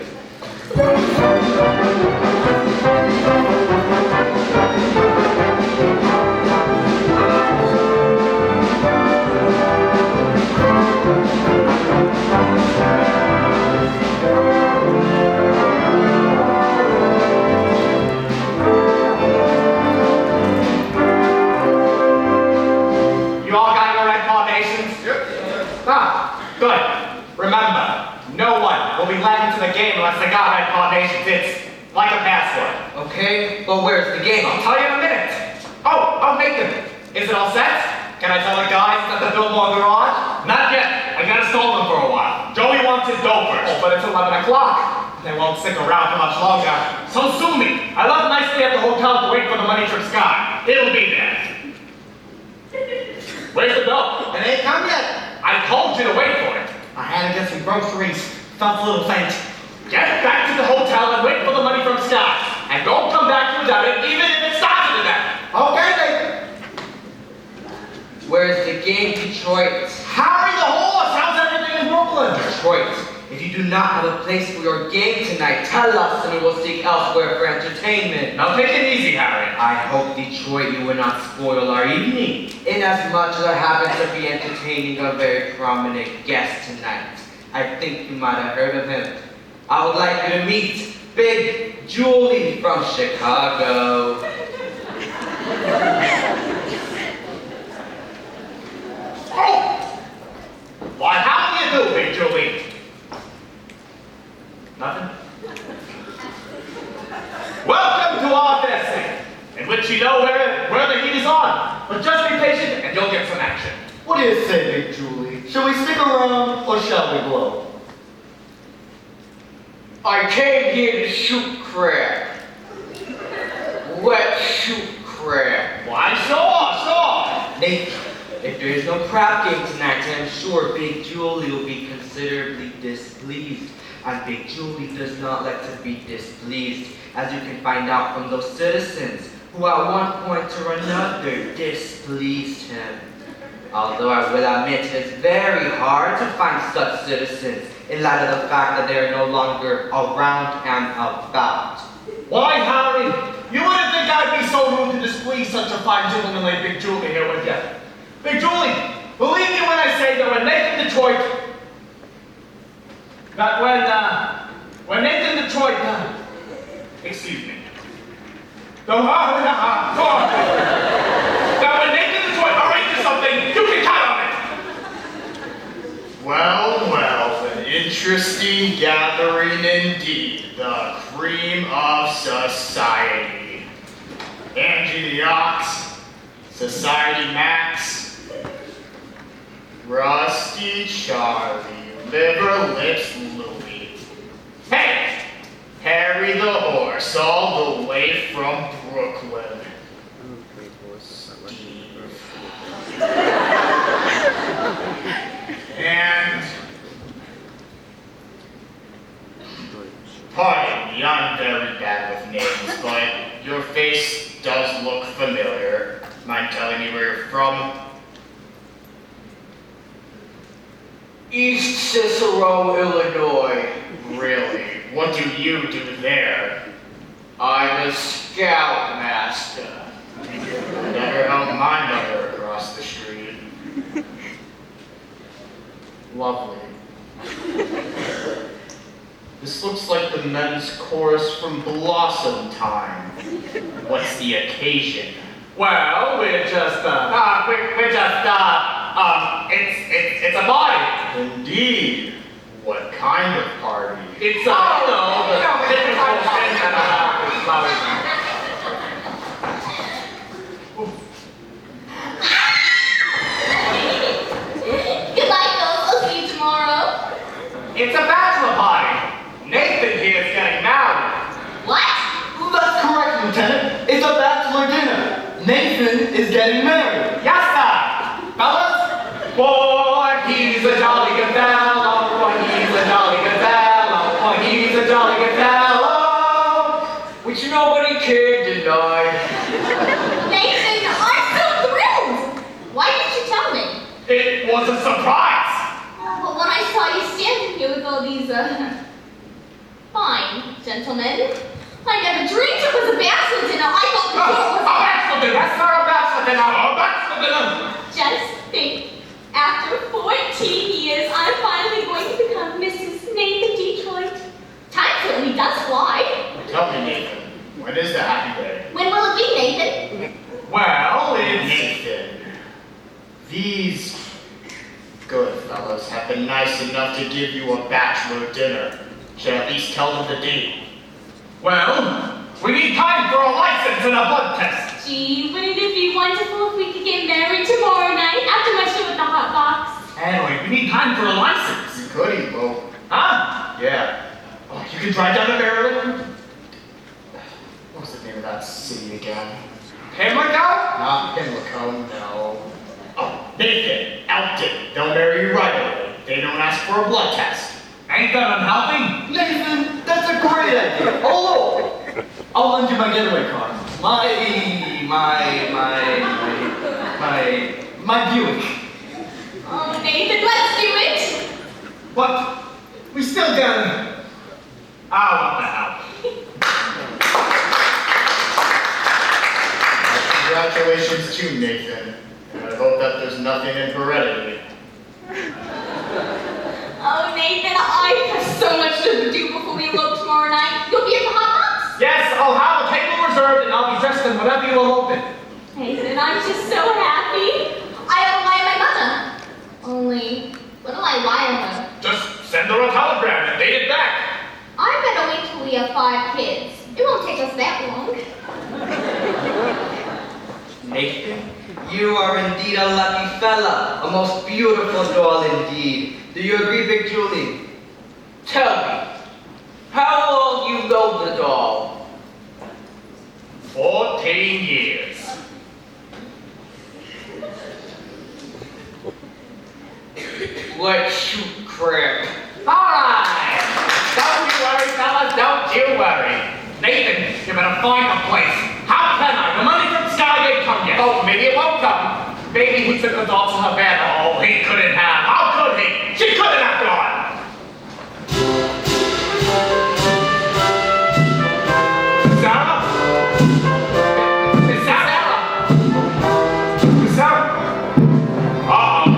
Good. Remember, no one will be let into the game unless the Godhead combinations. It's like a password. Okay, but where's the game? I'll tell you in a minute. Oh, Nathan. Is it all set? Can I tell the guys at the Billboard Garage? Not yet. I gotta stall them for a while. Joey wants his dough Oh, first. but it's 11 o'clock. They won't stick around for much longer. So sue me. I left nicely at the hotel to wait for the money from Sky. It'll be there. Where's the dough? It ain't come yet. I told you to wait for it. I had to get some groceries. Felt a little faint. Get back to the hotel and wait for the money from Sky. And don't come back without it, even if it starts with that. Okay, Nathan. Where's the game, Detroit? Harry the horse. How's everything in Brooklyn? Detroit, if you do not have a place for your game tonight, tell us and we will seek elsewhere for entertainment. Now take it easy, Harry. I hope, Detroit, you will not spoil our evening. Inasmuch as I happen to be entertaining a very prominent guest tonight. I think you might have heard of him. I would like you to meet Big Julie from Chicago. Oh! Why, how do you do, Big Julie? Nothing? Welcome to our fest, in which you know where the heat is on. But just be patient and you'll get some action. What do you say, Big Julie? Shall we stick around or shall we blow? I came here to shoot crab. Let's shoot crab. Why, sure. Nate, if there is no crab game tonight, I'm sure Big Julie will be considerably displeased. And Big Julie does not like to be displeased, as you can find out from those citizens who at one point or another displeased him. Although I will admit it is very hard to find such citizens in light of the fact that they are no longer around and about. Why, Harry? You wouldn't think I'd be so rude to displease such a fine gentleman like Big Julie here with you. Big Julie, believe me when I say that when Nathan Detroit, excuse me. That when Nathan Detroit arranges something, you can count on it. Well, an interesting gathering indeed. The cream of society. Angie the Ox, Society Max, Rusty Charlie, Liver Lips Louie. Hey! Harry the Horse, all the way from Brooklyn. Steve. And pardon me, I'm very bad with names, but your face does look familiar. Mind telling me where you're from? East Cicero, Illinois. Really? What do you do there? I'm a scoutmaster. Never helped my mother across the street. Lovely. This looks like the men's chorus from Blossom Time. What's the occasion? Well, it's a party. Indeed. What kind of party? It's the typical thing that flowers. Goodbye, folks. I'll see you tomorrow. It's a bachelor party. Nathan here is getting married. What? That's correct, Lieutenant. It's a bachelor dinner. Nathan is getting married. Yes, sir. Fellas? Boy, he's a jolly good fellow. Boy, he's a jolly good fellow. Boy, he's a jolly good fellow. Which nobody can deny. Nathan, I'm so thrilled. Why didn't you tell me? It was a surprise. But when I saw you standing here with all these, fine gentlemen, I never dreamed it was a bachelor dinner. I thought the A was bachelor dinner. That's not a bachelor dinner. A bachelor dinner. Just think, after 14 years, I'm finally going to become Mrs. Nathan Detroit. Time certainly does fly. Tell me, Nathan, when is the happy day? When will it be, Nathan? Well, it's... Nathan, these good fellows have been nice enough to give you a bachelor dinner. Should at least tell them the deal. Well, we need time for a license and a blood test. Gee, wouldn't it be wonderful if we could get married tomorrow night after my show at the hot box? Adelaide, we need time for a license. You could, Evo. Huh? Yeah. Oh, you can drive down to Maryland? What was the name of that city again? Pimlico? Not Pimlico, no. Oh, Nathan, Elton. They'll marry you right away. They don't ask for a blood test. Ain't that unhealthy? Nathan, that's a great idea. Oh, look. I'll lend you my getaway car. My Buick. Oh, Nathan, let's do it! What? We still gotta... what the hell? Congratulations to Nathan. And I hope that there's nothing in heredity. Oh, Nathan, I have so much to do before we elope tomorrow night. You'll be at the hot box? Yes, I'll have a table reserved and I'll be dressed in whatever you will open. Nathan, I'm just so happy. I ought to lie on my mother. Only, what'll I lie on her? Just send her a telegram and date it back. I better wait till we have 5 kids. It won't take us that long. Nathan, you are indeed a lucky fella. A most beautiful doll indeed. Do you agree, Big Julie? Tell me, how long you know the doll? 14 years. Let's shoot crap. Alright! Don't you worry, fellas, don't you worry. Nathan, you better find a place. How can I? The money from Sky ain't come yet. Oh, maybe it won't come. Maybe he took the doll to Havana. Oh, he couldn't have. How could he? She couldn't have gone. Sarah? Is that Sarah? Is Sarah? Uh-oh.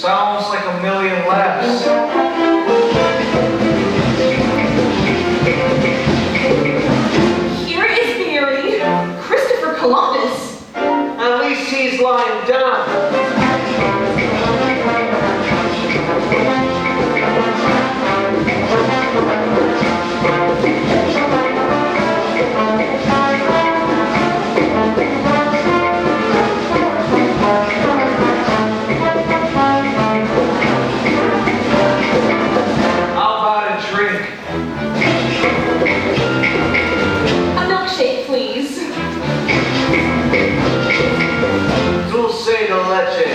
Sounds like a million laughs. leche.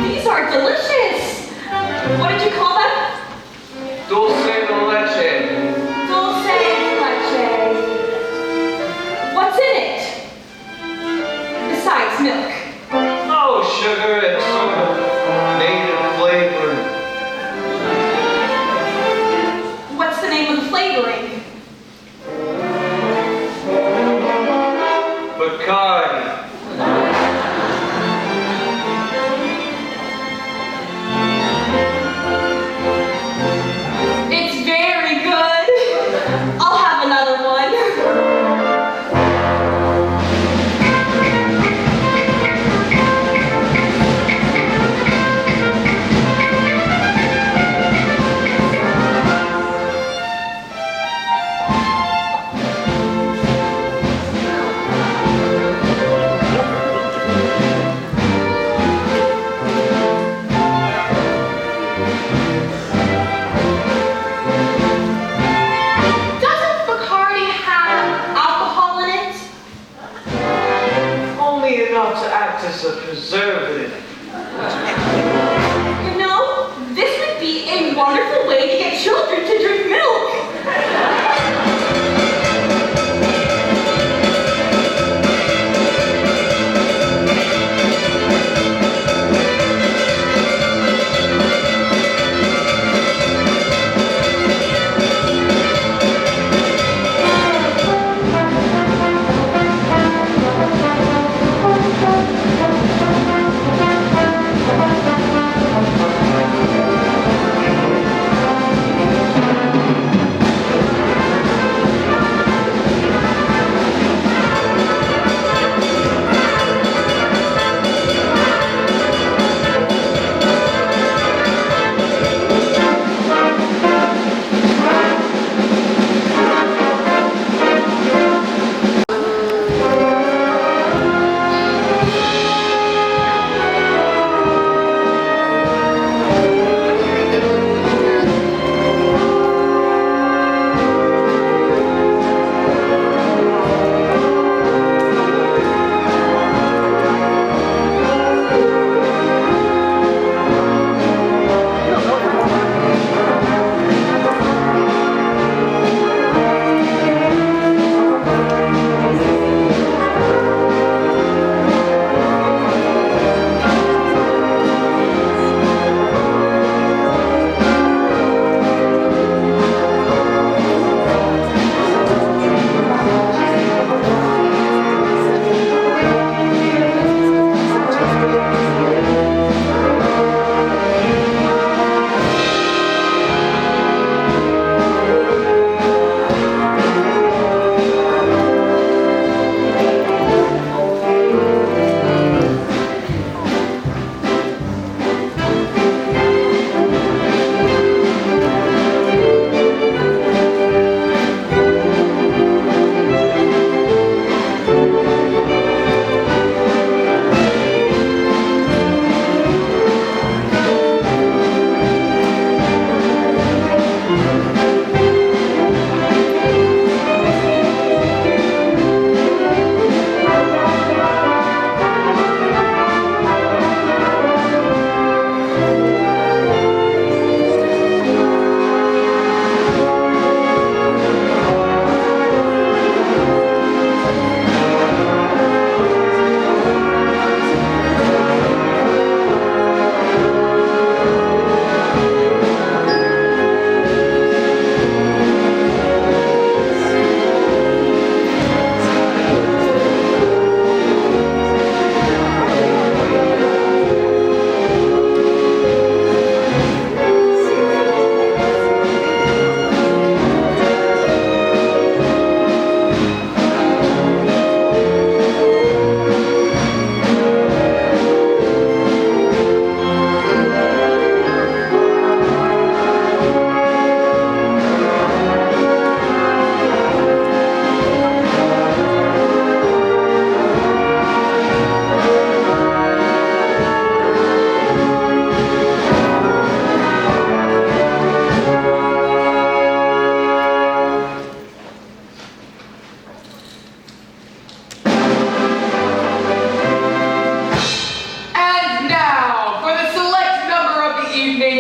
These are delicious. What did you call them? Dulce de leche. Dulce de leche. What's in it? Besides milk. Oh, sugar and sort of native flavor. What's the name of the flavoring? Bacardi.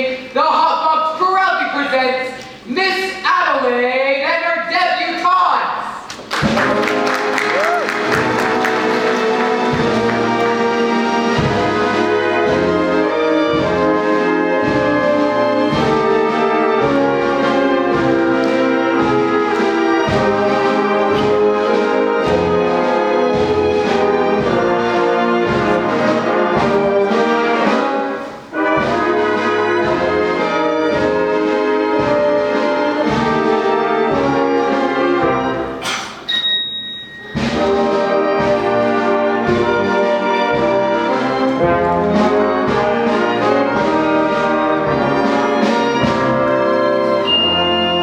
evening, the Hot Box Pirelli presents Miss Adelaide and her debutantes.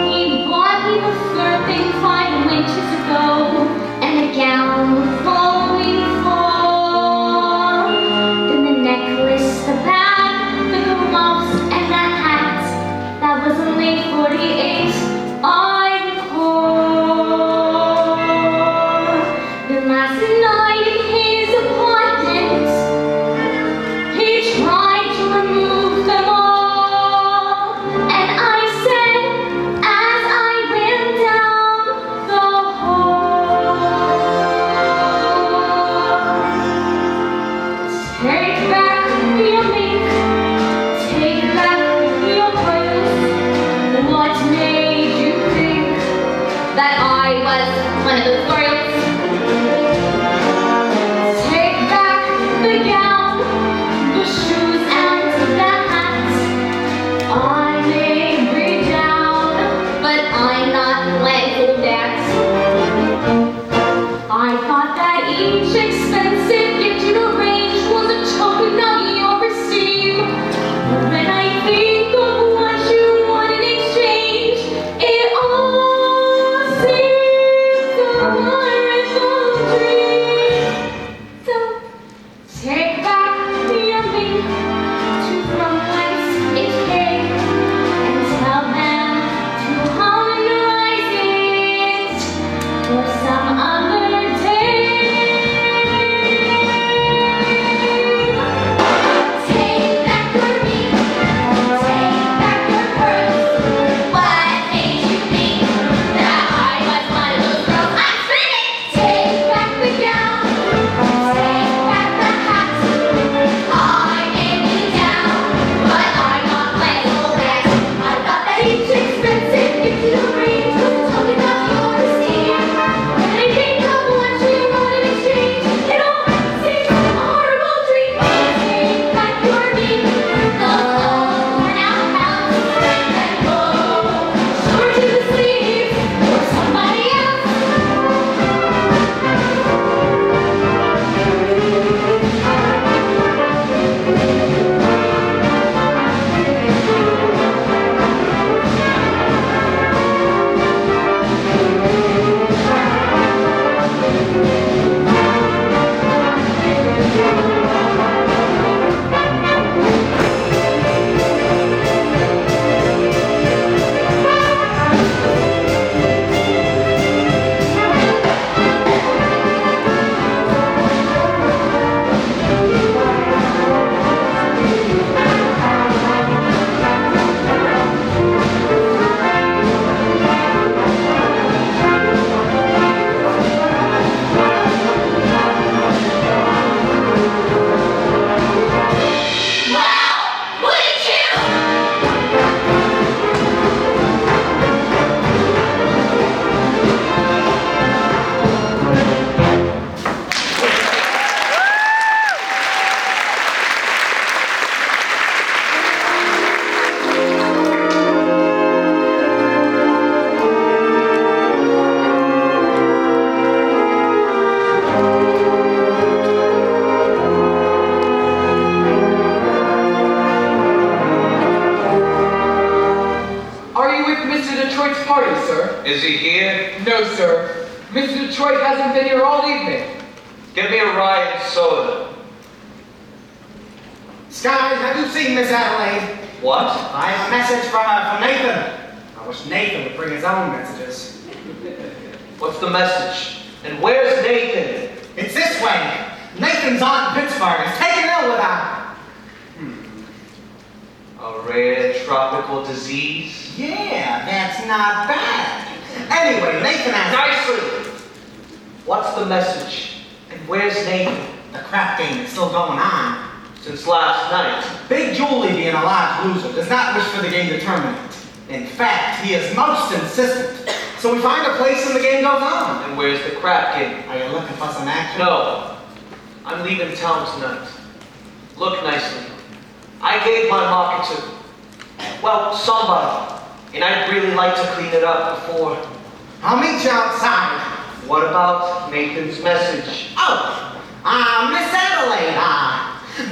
He bought me the fur thing 5 winters ago, and the gown the following fall. Then the necklace, the bag, the gloves, and the hat. That was only 48, I recall. Then last night in his apartment, he tried to remove them all, and I said, as I ran down the hall, take back your mink, take back your pearls. What made you think that I was one of those girls? Take back the gown, the shoes and the hat. I may be down, but I'm not playing that. I thought that each expensive gift you'd arrange was a token of your esteem. But when I think of what you want in exchange, it all seems a wonderful dream. So take back your mink to from whence it came, and tell them to harmonize it for some other day. Take back your mink, take back your pearls. What made you think that I was one of those girls? I'm screaming! Take back the gown, take back the hat. I may be down, but I'm not playing that. I thought that each expensive gift you arranged was a token of your esteem. When I think of what you want in exchange, it all seems a horrible dream. Take back your mink, those old worn-out pants, and go short to the sleeves for somebody else. Wow! Wouldn't you? Are you with Mr. Detroit's party, sir? Is he here? No, sir. Mr. Detroit hasn't been here all evening. Give me a rye and soda. Skies, have you seen Miss Adelaide? What? I have a message from her, from Nathan. I wish Nathan would bring his own messages. What's the message? And where's Nathan? It's this way. Nathan's aunt in Pittsburgh is taken ill with her. A rare tropical disease? Yeah, that's not bad. Anyway, Nathan asked... Nicely! What's the message? And where's Nathan? The crap game is still going on. Since last night. Big Julie, being a large loser, does not wish for the game to terminate. In fact, he is most insistent. So we find a place and the game goes on. And where's the crap game? Are you looking for some action? No. I'm leaving town tonight. Look nicely. I gave my market to, well, somebody. And I'd really like to clean it up before. I'll meet you outside. What about Nathan's message? Oh, Miss Adelaide,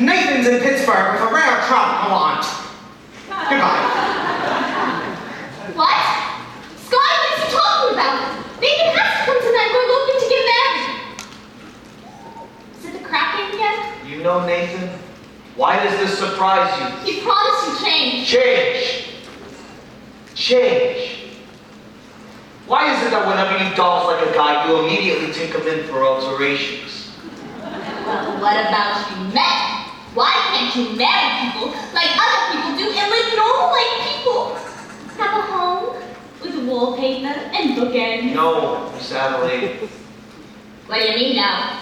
Nathan's in Pittsburgh with a rare tropical aunt. Goodbye. What? Sky, what's he talking about? Nathan has to come tonight. We're looking to get married. Is it the crap game again? You know Nathan? Why does this surprise you? You promised you'd change. Change. Change. Why is it that whenever you dolls like a guy, you immediately take him in for alterations? Well, what about you men? Why can't you marry people like other people do and live normal like people? Have a home with wallpaper and bookends. No, Miss Adelaide. What do you mean now?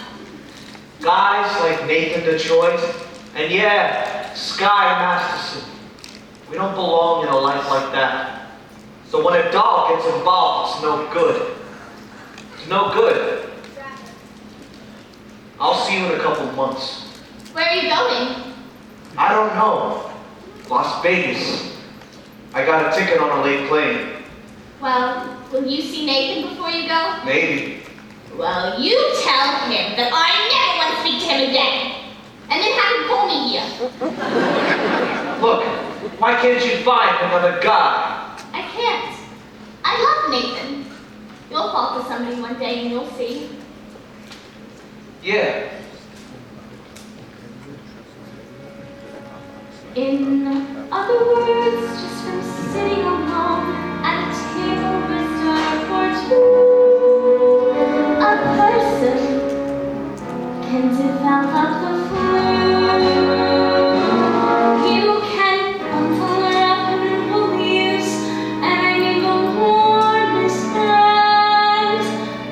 Guys like Nathan Detroit, and yeah, Sky Masterson. We don't belong in a life like that. So when a doll gets involved, it's no good. It's no good. I'll see you in a couple months. Where are you going? I don't know. Las Vegas. I got a ticket on a late plane. Well, will you see Nathan before you go? Maybe. Well, you tell him that I never want to speak to him again. And then have him call me here. Look, why can't you find another guy? I can't. I love Nathan. You'll fall for somebody one day and you'll see. Yeah. In other words, just from sitting alone at a table reserved for two, a person can develop the flu. You can bundle her up in leaves and make a warmest band.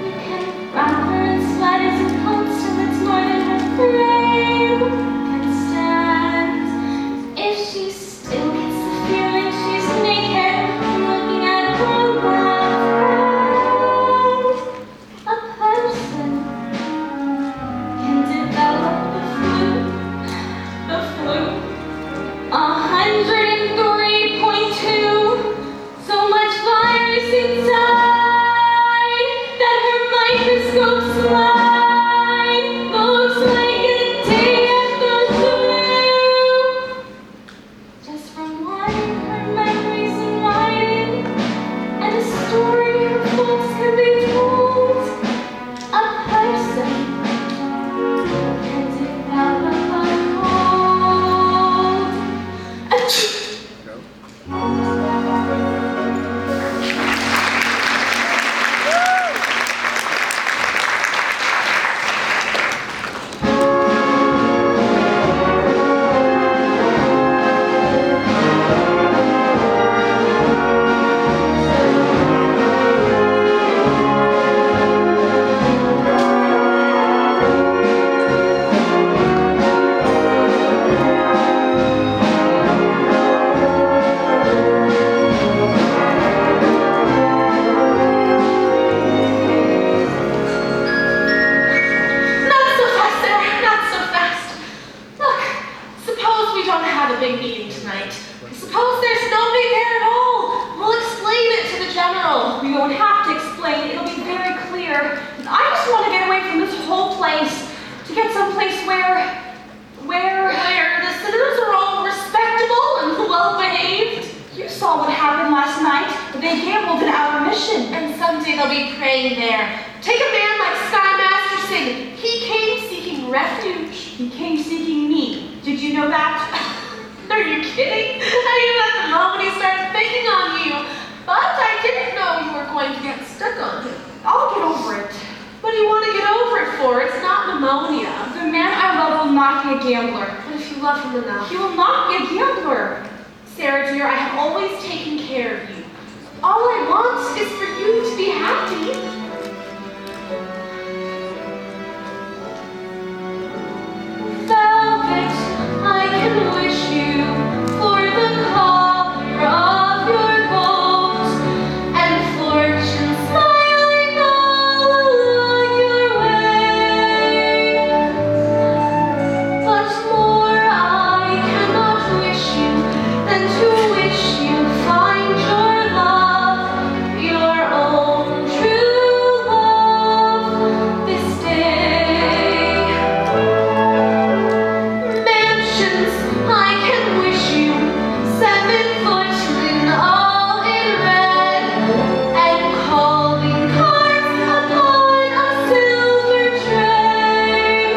You can wrap her in sweaters and coats till it's more than her frame can stand. If she still gets the feeling she's naked from looking at her left, a person can develop the flu. 103.2, so much virus inside that her microscope slide looks like a day at the zoo. Just from wanting her memories and writing, and a story her folks can be told. A person can develop a cold. Achoo! Not so fast, sir. Not so fast. Look, suppose we don't have a big meeting tonight. Suppose there's nobody there at all. We'll explain it to the general. We won't have to explain. It'll be very clear. I just want to get away from this whole place. To get someplace where the citizens are all respectable and well-behaved. You saw what happened last night. They gambled in our mission. And someday they'll be praying there. Take a man like Sky Masterson. He came seeking refuge. He came seeking me. Did you know that? Are you kidding? I knew that the moment he started picking on you. But I didn't know you were going to get stuck on him. I'll get over it. What do you want to get over it for? It's not pneumonia. The man I love will not be a gambler. But if you love him enough, he will not be a gambler. Sarah dear, I have always taken care of you. All I want is for you to be happy. Velvet, I can wish you for the color of your gold and fortune smiling all along your way. But more I cannot wish you than to wish you find your love, your own true love this day. Mansions I can wish you, 7 footmen all in red, and calling cards upon a silver tray.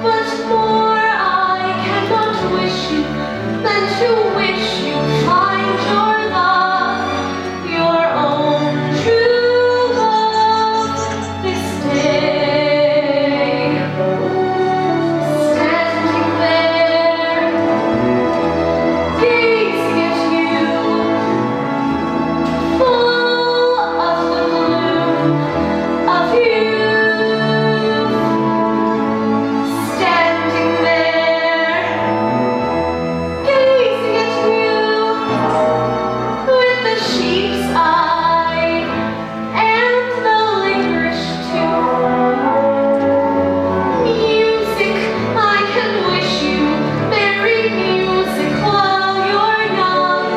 But more I cannot wish you than to wish you find your love, your own true love this day. Standing there, gazing at you, full of the bloom of youth. Standing there, gazing at you, with the sheep's eye and the licorice too. Music, I can wish you merry music while you're young,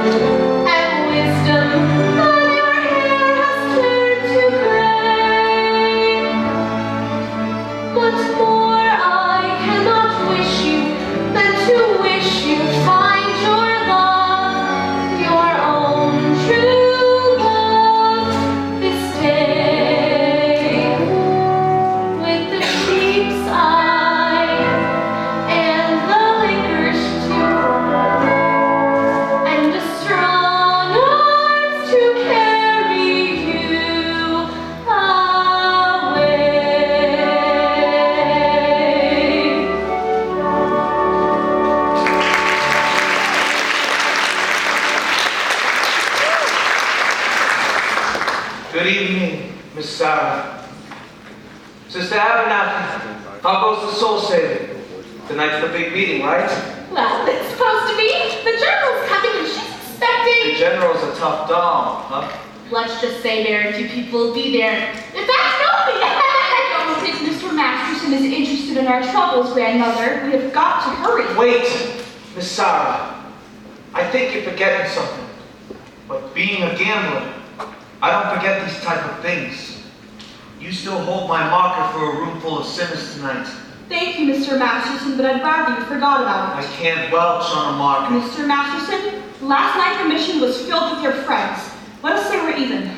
and wisdom that your hair has turned to gray. But more I cannot wish you than to wish you find your love, your own true love this day. With the sheep's eye and the licorice too, and the strong arms to carry you away. Good evening, Miss Sarah. Sister Abernathy, how goes the soul saving? Tonight's the big meeting, right? Well, it's supposed to be. The general's coming and she's The expecting. general's a tough doll, huh? Let's just say very few people will be there. In fact, nobody. I don't think Mr. Masterson is interested in our troubles, grandmother. We have got to hurry. Wait, Miss Sarah. I think you're forgetting something. But being a gambler, I don't forget these type of things. You still hold my marker for a room full of sinners tonight. Thank you, Mr. Masterson, but I'd rather you forgot about I it. can't welch on a marker. Mr. Masterson, last night the mission was filled with your friends. Let us say we're even.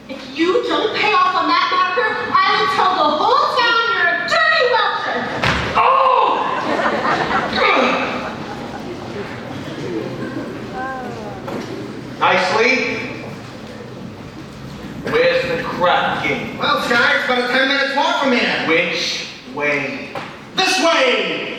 If you don't pay off on that marker, I will tell the whole town you're a dirty welcher. Oh! Nicely. Where's the crap game? Well, Sky, it's about a 10-minute walk from here. Which way? This way!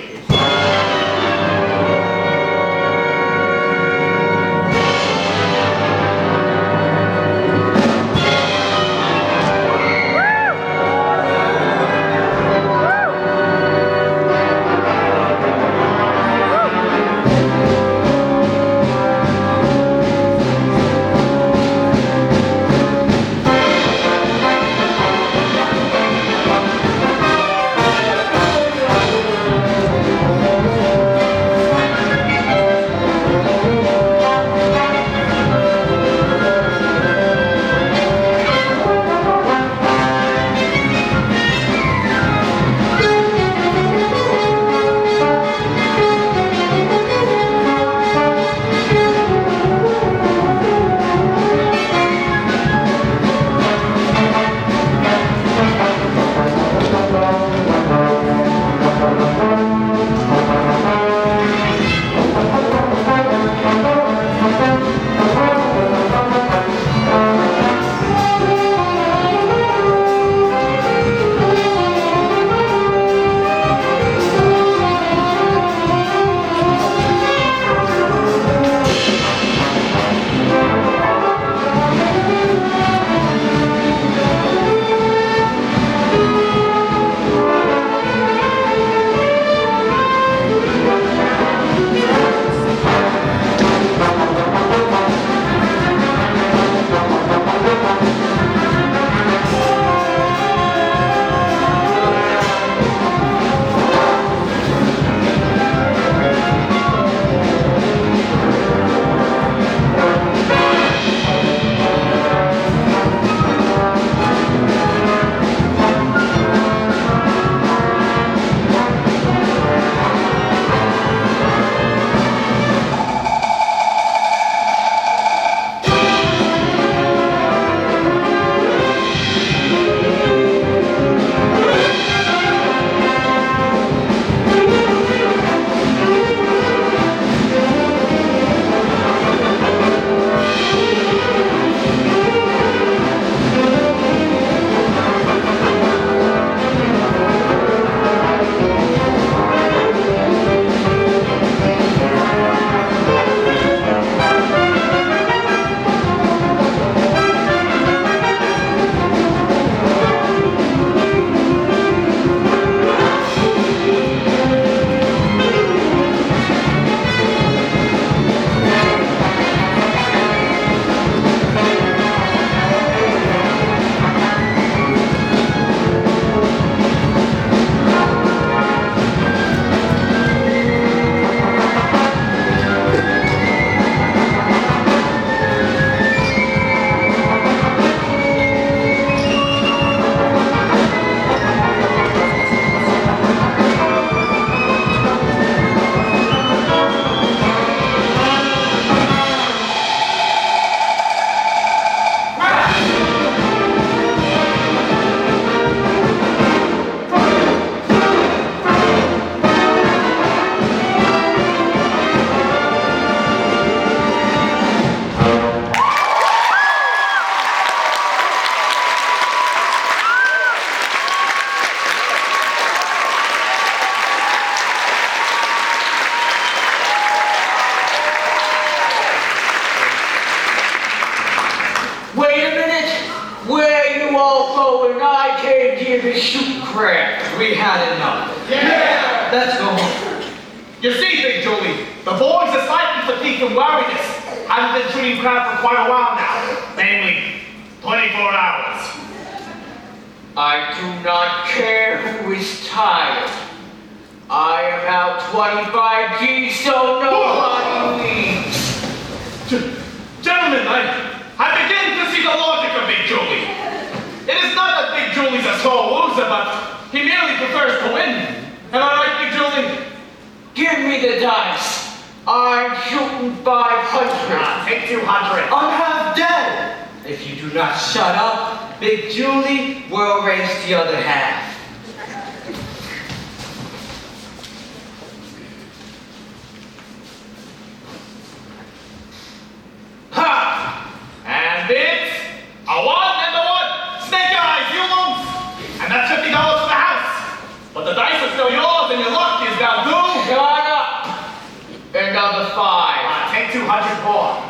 been shooting crap. We had enough. Yeah! Let's go home. You see, Big Julie, the boys are slightly fatigued from weariness. I've been shooting crap for quite a while now. Namely, 24 hours. I do not care who is tired. I am out 25 G's, so nobody leaves. Gentlemen, I begin to see the logic of Big Julie. It is not that Big Julie's a sore loser, but he merely prefers to win. Am I right, Big Julie? Give me the dice. I'm shooting 500. Take 200. I'm half dead. If you do not shut up, Big Julie will raise the other half. Ha! And it's a 1 and a 1. Snake eyes, you lose. And that's $50 for the house. But the dice are still yours and your luck is now due. Shut up. Another 5. Take 200 more.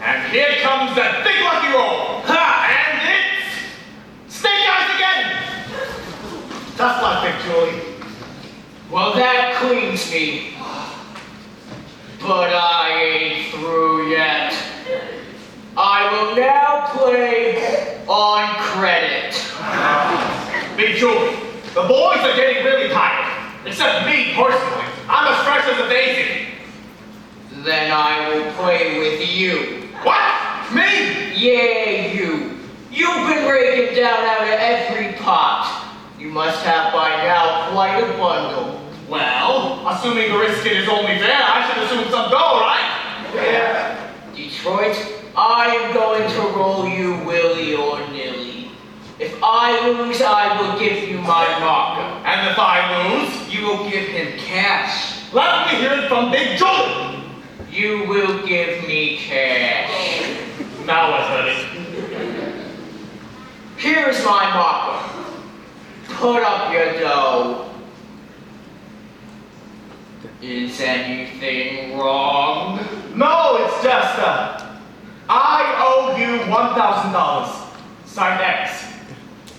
And here comes that big lucky roll. Ha! And it's snake eyes again. Tough luck, Big Julie. Well, that cleans me. But I ain't through yet. I will now play on credit. Big Julie, the boys are getting really tired. Except me, personally. I'm as fresh as a daisy. Then I will play with you. What? Me? Yeah, you. You've been raking down out of every pot. You must have by now quite a bundle. Well, assuming the risk is only there, I should assume some dough, right? Yeah. Detroit, I am going to roll you willy or nilly. If I lose, I will give you my marker. And if I lose, You will give him cash. let me hear it from Big Julie. You will give me cash. Now what, honey? Here is my marker. Put up your dough. Is anything wrong? No, it's just, I owe you $1,000. Signed X.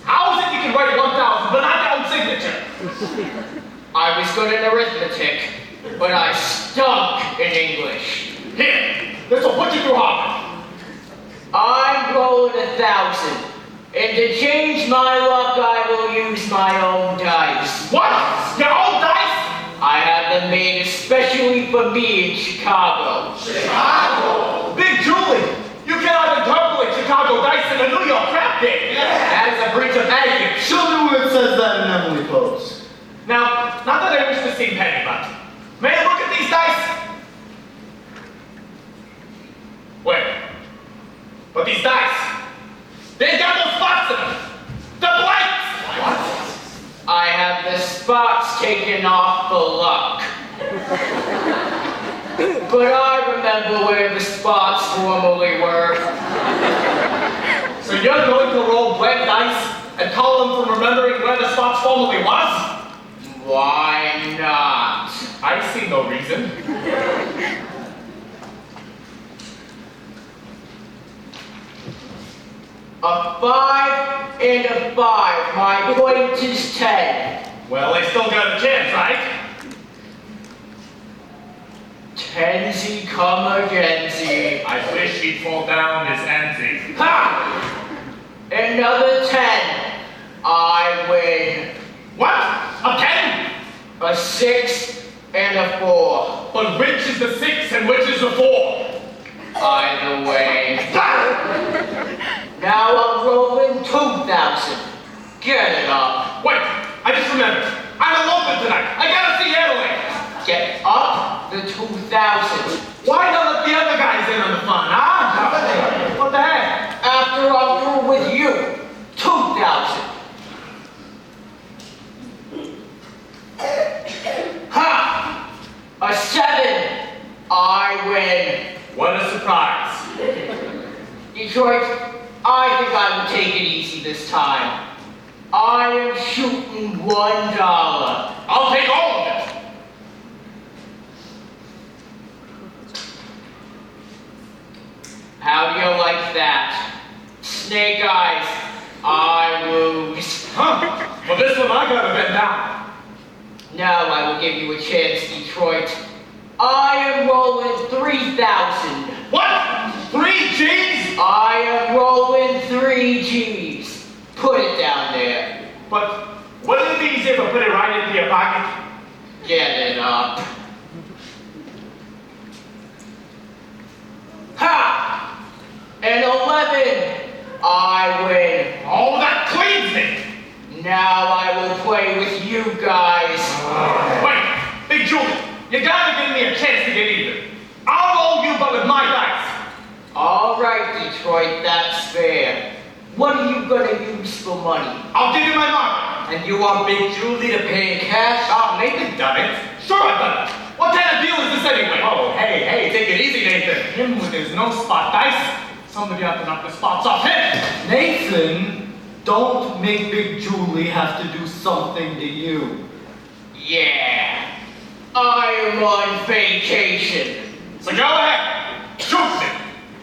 How is it you can write 1,000 but not your own signature? I was good in arithmetic, but I stunk in English. Here, this will put you through Harvard. I'm rolling 1,000. And to change my luck, I will use my own dice. What? Your own dice? I have them made especially for me in Chicago. Chicago? Big Julie, you cannot interpolate Chicago dice in a New York crap game. That is a breach of etiquette. Show me where it says that in Emily Post. Now, not that I wish to seem petty, but may I look at these dice? Wait. But these dice, they got no spots in them. They're blanks. What? I have the spots taken off for luck. But I remember where the spots formerly were. So you're going to roll blank dice and call them from remembering where the spots formerly was? Why not? I see no reason. A 5 and a 5. My point is 10. Well, they still got a chance, right? 10-zy come again-zy. I wish he'd fall down his empty. Ha! Another 10. I win. What? A 10? A 6 and a 4. But which is the 6 and which is the 4? Either way. Now I'm rolling 2,000. Get it up. Wait, I just remembered. I'm eloping tonight. I gotta see Adelaide. Get up the 2,000. Why not let the other guys in on the fun, huh? What the heck? After I'm through with you, 2,000. Ha! A 7. I win. What a surprise. Detroit, I think I will take it easy this time. I am shooting $1. I'll take all of it. How do you like that? Say, guys, I lose. Huh? For this one, I gotta bet down. Now I will give you a chance, Detroit. I am rolling 3,000. What? 3 G's? I am rolling 3 G's. Put it down there. But wouldn't it be easier if I put it right into your pocket? Get it up. Ha! An 11. I win. Oh, that cleans me. Now I will play with you guys. Wait, Big Julie, you gotta give me a chance to get even. I'll roll you, but with my dice. All right, Detroit, that's fair. What are you gonna use for money? I'll give you my mark. And you want Big Julie to pay in cash? Oh, Nathan done it. Sure I've done it. What kind of deal is this anyway? Oh, hey, take it easy, Nathan. Him with his no spot dice. Somebody have to knock the spots off him. Nathan, don't make Big Julie have to do something to you. Yeah. I am on vacation. So go ahead. Shoot me.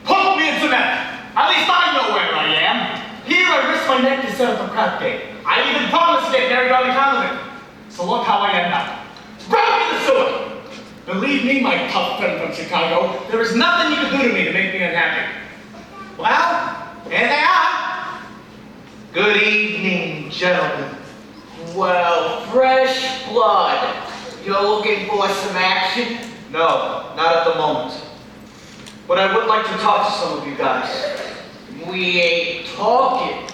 Put me in cement. At least I know where I am. Here I risk my neck to set up a crap game. I even promised to get married on the continent. So look how I end up. Right in the sewer. Believe me, my tough friend from Chicago, there is nothing you can do to me to make me unhappy. Well, here they are. Good evening, gentlemen. Well, fresh blood. You're looking for some action? No, not at the moment. But I would like to talk to some of you guys. We ain't talking.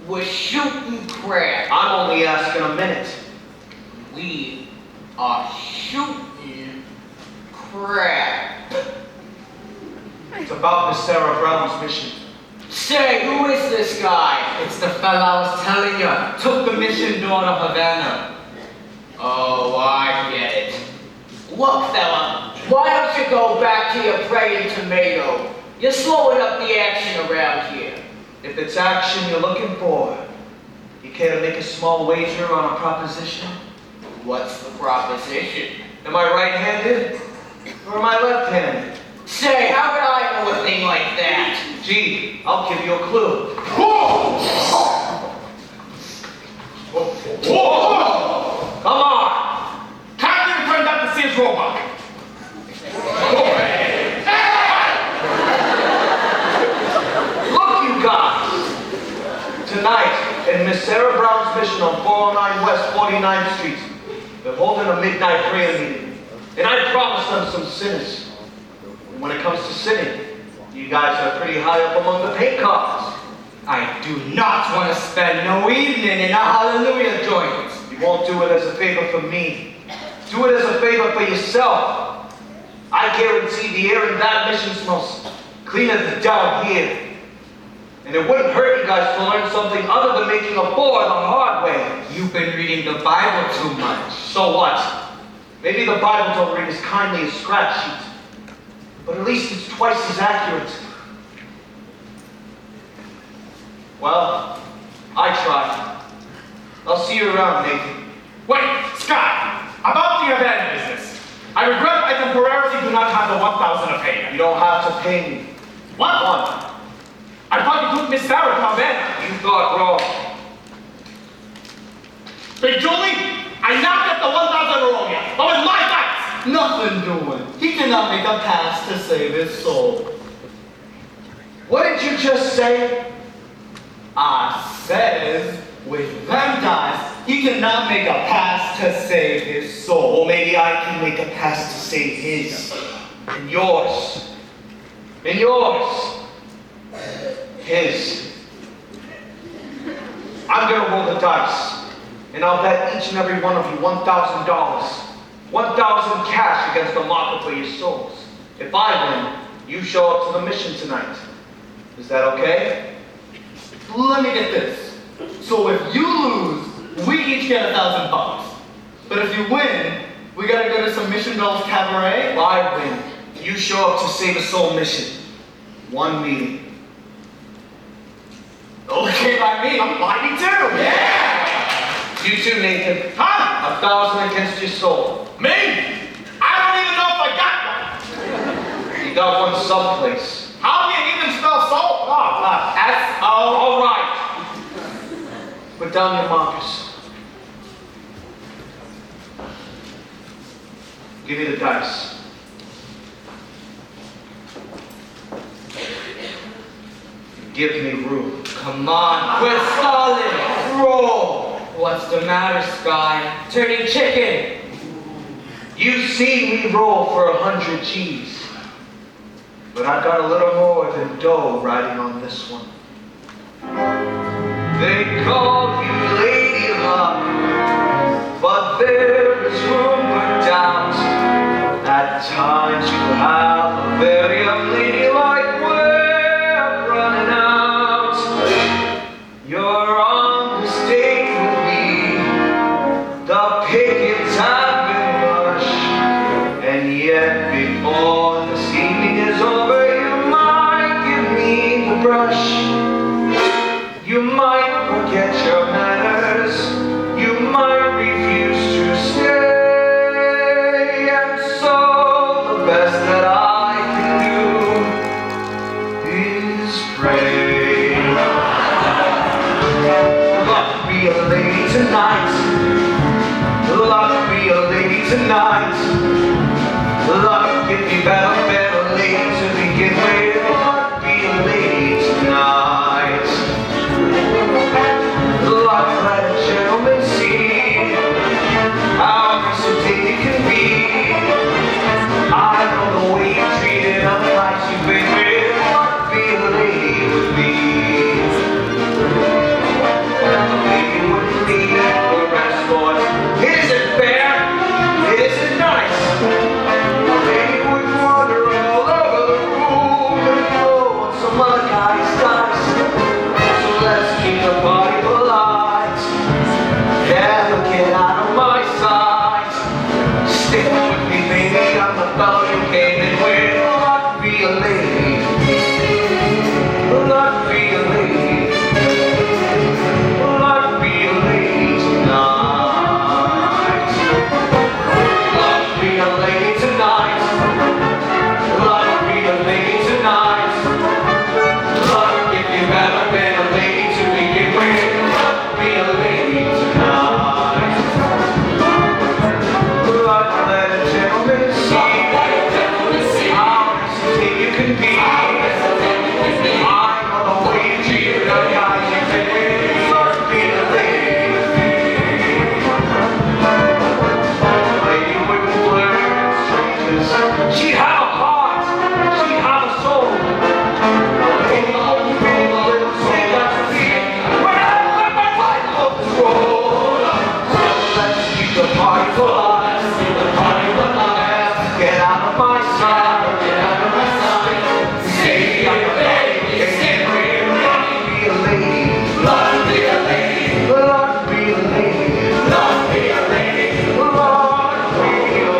We're shooting crap. I'm only asking a minute. We are shooting crap. It's about Miss Sarah Brown's mission. Say, who is this guy? It's the fella I was telling you. Took the mission door to Havana. Oh, I get it. Look, fella, why don't you go back to your praying tomato? You're slowing up the action around here. If it's action you're looking for, you care to make a small wager on a proposition? What's the proposition? Am I right-handed or am I left-handed? Say, how would I know a thing like that? Gee, I'll give you a clue. Whoa! Come on! Kindly return that to Sears Roebuck. Look, you guys! Tonight, in Miss Sarah Brown's mission on 409 West 49th Street, they're holding a midnight prayer meeting. And I promised them some sinners. And when it comes to sinning, you guys are pretty high up among the paint cards. I do not want to spend no evening in a hallelujah joint. You won't do it as a favor for me. Do it as a favor for yourself. I guarantee the air in that mission smells cleaner than down here. And it wouldn't hurt you guys to learn something other than making a board the hard way. You've been reading the Bible too much. So what? Maybe the Bible don't read as kindly as scratch sheets, but at least it's twice as accurate. Well, I tried. I'll see you around, Nathan. Wait, Scott, about the Havana business. I regret I temporarily do not have the 1,000 to pay You you. don't have to pay me. What? I thought you took Miss Sarah to Havana. You thought wrong. Big Julie, I now get the 1,000 roll you, but with my dice. Nothing doing. He cannot make a pass to save his soul. What did you just say? I says, with them dice, he cannot make a pass to save his soul. Well, maybe I can make a pass to save his. And yours. And yours. His. I'm gonna roll the dice. And I'll bet each and every one of you $1,000. 1,000 cash against the market for your souls. If I win, you show up to the mission tonight. Is that okay? Let me get this. So if you lose, we each get $1,000. But if you win, we gotta go to some Mission Dolls Cabaret. If I win, you show up to save a soul mission. One meeting. Okay by me, I'm buying too. Yeah! You too, Nathan. Huh? 1,000 against your soul. Me? I don't even know if I got one. You got one someplace. How do you even spell soul? Oh, All right. Put down your markers. Give me the dice. Give me room. Come on, quit stalling. Roll. What's the matter, Sky? Turning chicken. You've seen me roll for 100 G's. But I got a little more than dough riding on this one. They call you Lady Luck, but there is room for doubt. At times you have a very unladylike way of running out. You're on the stage with me, the pickets have been rushed, and yet before this evening is over, you might give me the brush. You might forget your manners, you might refuse to stay, and so the best that I can do is pray. Luck be a lady tonight, luck be a lady tonight, luck if you've ever been a lady to begin with, luck be a lady tonight. Luck let a gentleman see how versatile you can be. I know the way you treated other guys you've been with. Luck be a lady with me. A lady wouldn't leave for escort. It isn't fair. It isn't nice. A lady would wander all over the room and throw on some other guy's dice. So let's keep the party polite. Never get out of my sight. Stick with me, baby. I'm the fellow you came in with. Luck be a lady. Luck be a lady. Luck be a lady tonight. Luck be a lady tonight. Luck be a lady tonight. Luck if you've ever been a lady to begin with. Luck be a lady tonight. Luck let a gentleman see how versatile you can be. I know the way you treat the guys you've been with. Luck be a lady with me. A lady wouldn't flirt with strangers. She'd have a heart. She'd have a soul. A lady wouldn't be a little thing that's me. When I let my life roll. Let's keep the party polite. Get out of my sight. Get out of my sight. Say I'm a lady. Can't real. Luck be a lady. Luck be a lady. Luck be a lady. Luck be a lady. Luck be a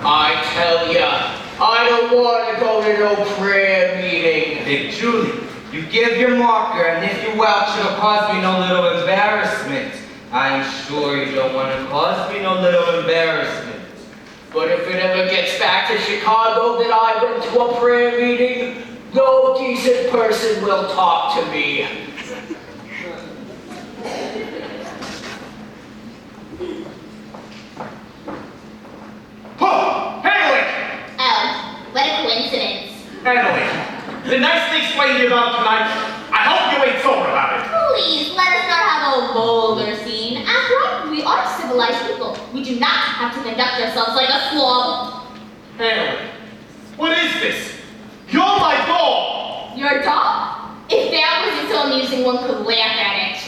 I tell ya, I don't want to go to no prayer meeting. Big Julie, you give your marker, and if you welch, it'll cause me no little embarrassment. I am sure you don't want to cause me no little embarrassment. But if it ever gets back to Chicago that I went to a prayer meeting, no decent person will talk to me. Huh! Adelaide! Oh, what a coincidence. Adelaide, the nice thing explained to you about tonight, I hope you ain't sober about it. Please, let us not have a vulgar scene. After all, we are civilized people. We do not have to conduct ourselves like a slob. Adelaide, what is this? You're my doll! Your doll? If that wasn't so amusing, one could laugh at it.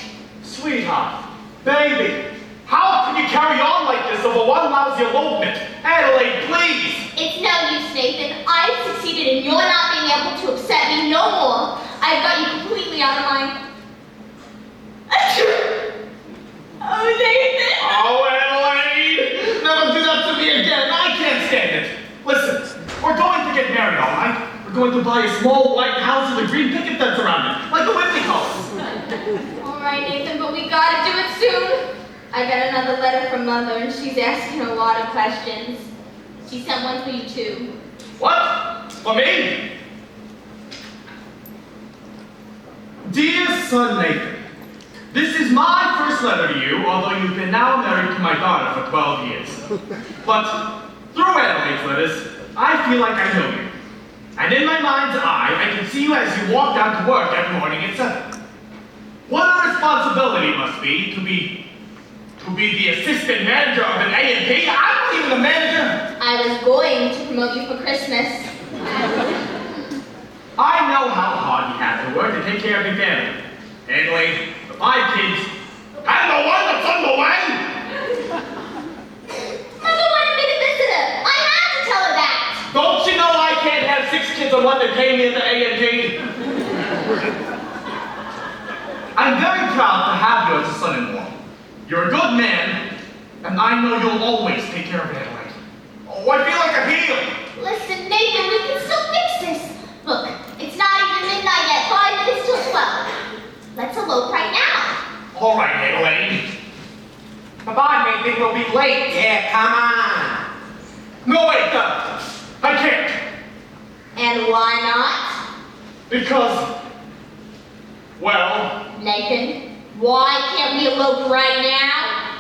Sweetheart, baby, how can you carry on like this over one lousy elopement. Adelaide, please! It's no use, Nathan. I've succeeded in your not being able to upset me no more. I've got you completely out of my... Oh, Nathan! Oh, Adelaide! Never do that to me again. I can't stand it. Listen, we're going to get married, all right? We're going to buy a small white house with a green picket fence around it, like the Whitney colors. All right, Nathan, but we gotta do it soon. I got another letter from Mother, and she's asking a lot of questions. She sent one for you, too. What? For me? Dear son Nathan, this is my first letter to you, although you've been now married to my daughter for 12 years. But through Adelaide's letters, I feel like I know you. And in my mind's eye, I can see you as you walk down to work every morning at 7. What a responsibility it must be to be the assistant manager of an A&P. I'm not even the manager. I was going to promote you for Christmas. I know how hard you have to work to take care of your family. Adelaide, the 5 kids, and the one that's on the way. Mother wanted me to visit her. I had to tell her that. Don't you know I can't have 6 kids on one that came in the A&P? I'm very proud to have you as a son-in-law. You're a good man, and I know you'll always take care of Adelaide. Oh, I feel like a heel. Listen, Nathan, we can still fix this. Look, it's not even midnight yet. 5 minutes till 12. Let's elope right now. All right, Adelaide. Come on, Nathan, we'll be late. Yeah, come on. No, wait, I can't. And why not? Because, well, Nathan, why can't we elope right now?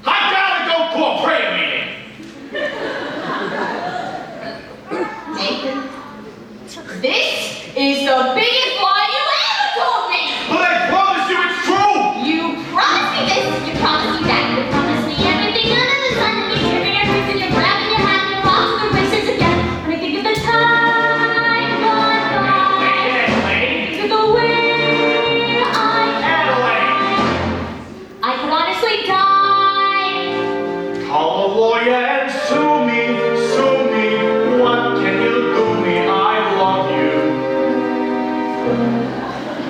I gotta go to a prayer meeting. Nathan, this is the biggest lie you ever told me! But I promise you it's true. You promised me this, you promised me that, you promised me everything under the sun, and you're giving everything, you're grabbing your hat, and you're off to the races again. When I think of the time gone by, Adelaide. think of the way Adelaide. I could honestly die. Call a lawyer and sue me, sue me. What can you do me? I love you.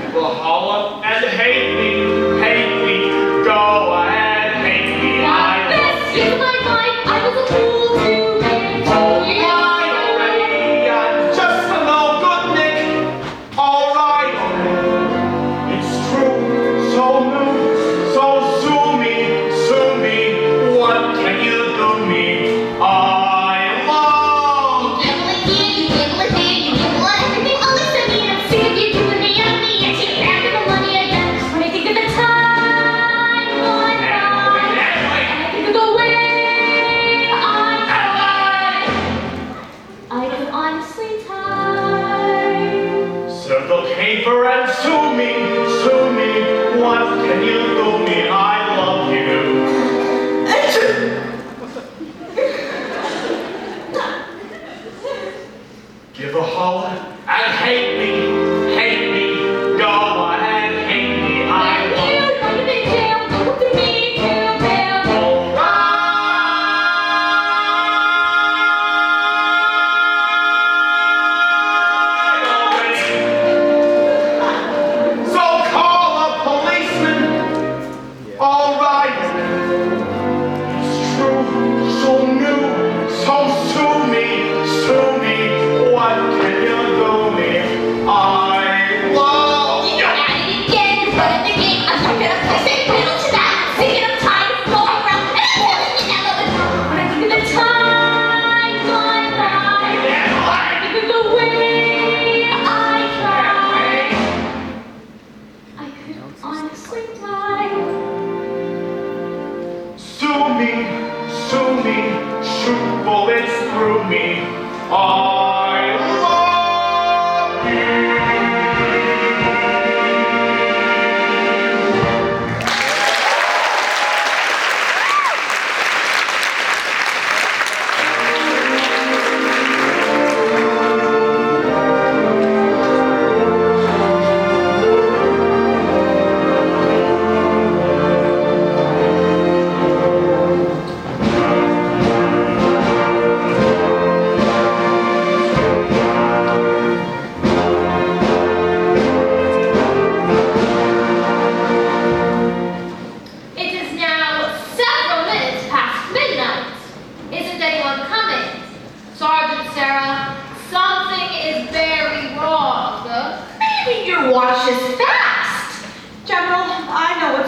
You will holler and hate me, hate me. Go ahead, hate me. I This is my life, I was a fool to make you. Alright already, I'm just a no good Nick. Alright already. It's true, so new, so sue me, sue me. What can you do me? I love. You gamble again, you gamble again, you gamble on everything. Oh, listen to me, and I'm sick of you doing me and me, and you're back in the money again. When I think of the time gone by, and I think of the way I tried, I could honestly die. Circle paper and sue me, sue me. What can you do me? I love you. Give a holler and hate me, hate me. Go ahead, hate me. I love you. You know you've been jailed, go to me to bail. So call a policeman. All right. It's true, so new, so sue me, sue me. What can you do me? I love You you. at it again, you're running the game. I'm not gonna play say riddle to that. I'm sick and I'm tired of going around, and I'm telling you now that when I think of the time gone by, I think of the way I tried, I could honestly die. Sue me, shoot bullets through me. I love you.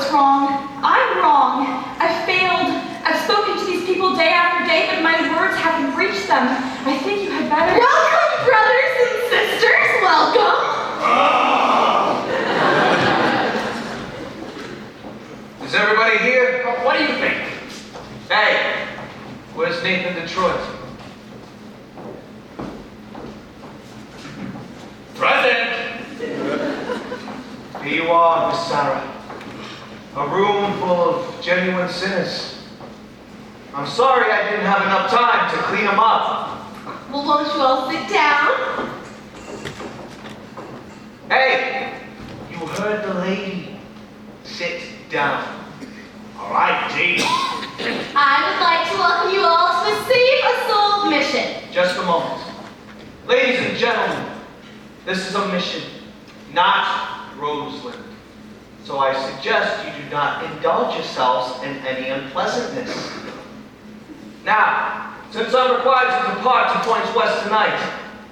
what's wrong. I'm wrong. I've failed. I've spoken to these people day after day, but my words haven't reached them. I think you had better... Welcome, brothers and sisters. Welcome. Is everybody here? What do you think? Hey, where's Nathan Detroit? Present. Here you are, Miss Sarah. A room full of genuine sinners. I'm sorry I didn't have enough time to clean them up. Well, won't you all sit down? Hey, you heard the lady. Sit down. All right, G. I would like to welcome you all to the City of Soul mission. Just a moment. Ladies and gentlemen, this is a mission, not Roseland. So I suggest you do not indulge yourselves in any unpleasantness. Now, since I'm required to depart to Points West tonight,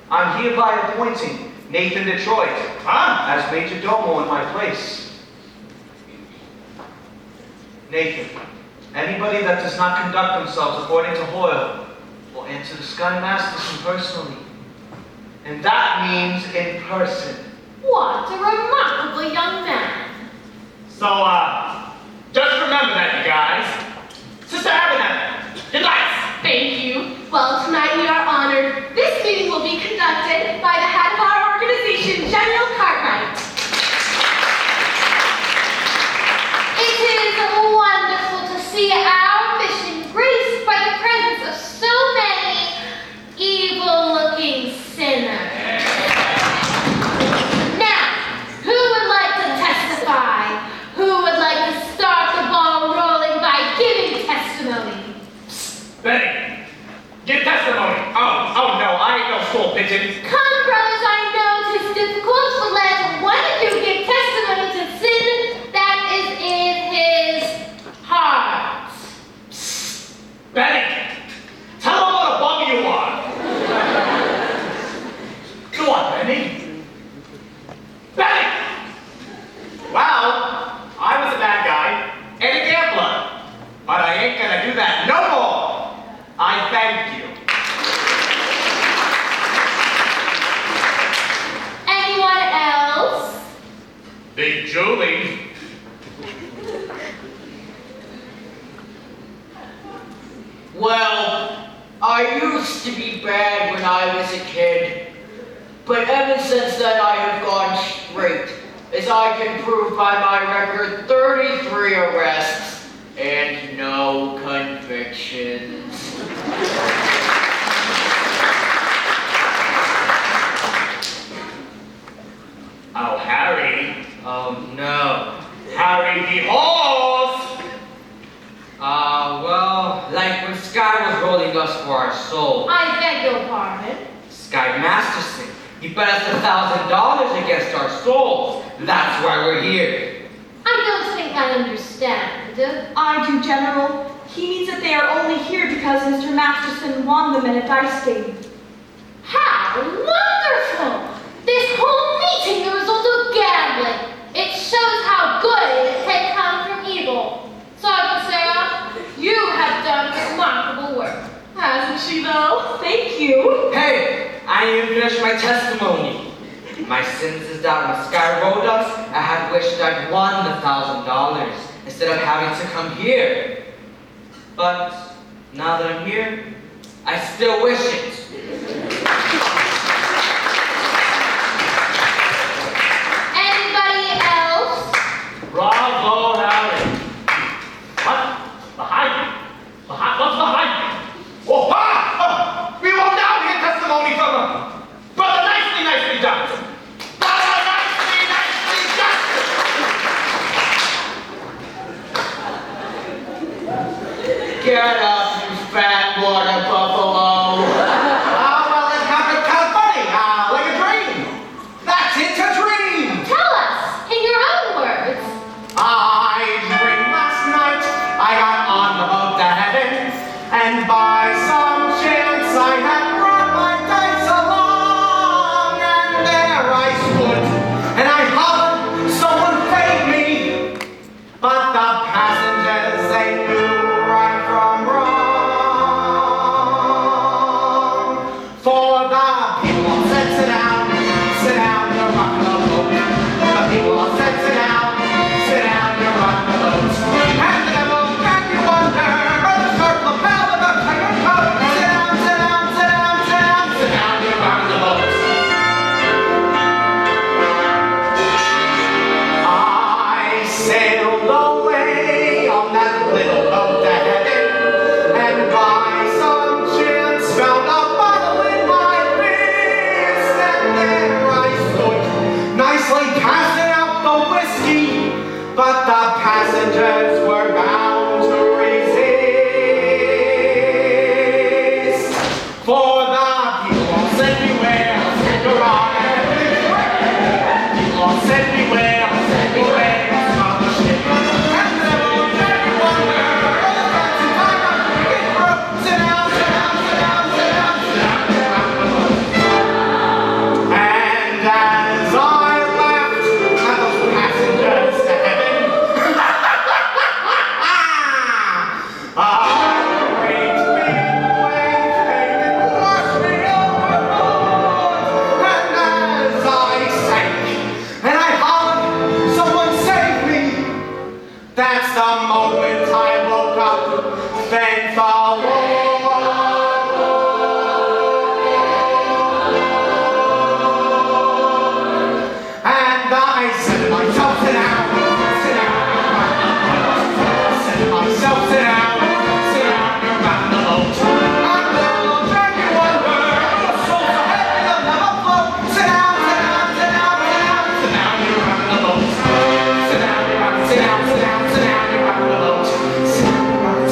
I'm hereby appointing Nathan Detroit as Major Domo in my place. Nathan, anybody that does not conduct themselves according to Hoyle will answer the Sky Masterson personally. And that means in person. What a remarkable young man. So, just remember that, you guys. Sister Havana, good night. Thank you. Well, tonight we are honored. This meeting will be conducted by the head of our organization, General Cartwright. It is wonderful to see our mission graced by the presence of so many evil-looking sinners. Now, who would like to testify? Who would like to start the ball rolling by giving testimony? Betty, give testimony. Oh no, I ain't no school pigeon. Come, brothers, I know 'tis difficult, but let one of you give testimony to sin that is in his heart. Betty, tell them what a bum you are. Go on, Betty. Betty! Well, I was a bad guy and a gambler, but I ain't gonna do that no more. I thank you. Anyone else? Big Julie. Well, I used to be bad when I was a kid, but ever since then I have gone straight, as I can prove by my record 33 arrests and no convictions. Oh, Harry. Oh no. Harry the horse. Well, like when Sky was rolling us for our soul. I beg your pardon. Sky Masterson, he bet us $1,000 against our souls. That's why we're here. I don't think I understand. I do, General. He means that they are only here because Mr. Masterson won them in a dice game. How wonderful! This whole meeting the result of gambling. It shows how good it can come from evil. Sergeant Sarah, you have done remarkable work. Hasn't she, though? Thank you. Hey, I didn't even finish my testimony. My sins is that when Sky rolled us, I had wished I'd won the $1,000 instead of having to come here. But now that I'm here, I still wish it. Anybody else? Bravo, Harry. What? Behind me? What's behind me? Oh, we will now hear testimony from Brother Nicely Johnson. Brother Nicely Johnson. Get up, you fat water buffalo! Well, it happened kind of funny, like a dream. That's it, a dream. Tell us, in your own words. I dreamed last night I got on the boat to heaven, and by some chance I had brought my dice along, and there I stood, and I hollered, someone paid me, but sailed away on that little boat to heaven, and by some chance found a bottle in my fist, and there I stood, nicely passing out the whiskey, but the passengers were bound to resist, for the people all said beware, said Garage. People all said beware, of the ship. And there was everyone there, all the fancy time, get through. Sit down, sit down, sit down, sit down, sit down, get around the boat. And as I laughed at those passengers to heaven, a great big wave came and washed me overboard. And as I sank and I hollered, someone save me, that's the moment I woke up. Thank the Lord. And I said to myself, sit down, sit down, said to myself, sit down, you're around the boat. And little Jackie wonder, your soul's so heavy you'll never float. Sit down, sit down, sit down, sit down, sit down, you're around the boat. Sit down, you're around, sit down, sit down, sit down, you're around the boat. Sit down, you're around, sit down, sit down, sit down,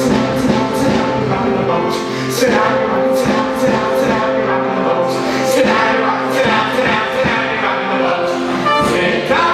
you're around the boat. Sit down, you're around, sit down, sit down, sit down, you're around the boat. Sit down, you're around, sit down, sit down, sit down, you're around the boat. Sit down.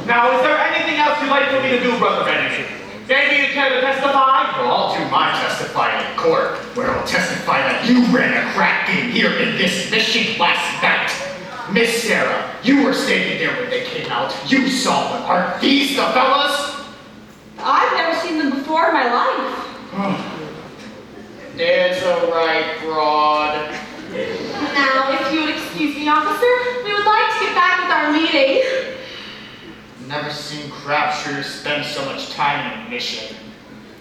Now, is there anything else you'd like for me to do, Brother Benedict? Maybe you care to testify? Well, I'll do my testifying in court, where I'll testify that you ran a crack game here in this mission last night. Miss Sarah, you were standing there when they came out. You saw them. Aren't these the fellas? I've never seen them before in my life. There's a right broad. Now, if you would excuse me, officer, we would like to get back with our meeting. Never seen crapshooters spend so much time in a mission.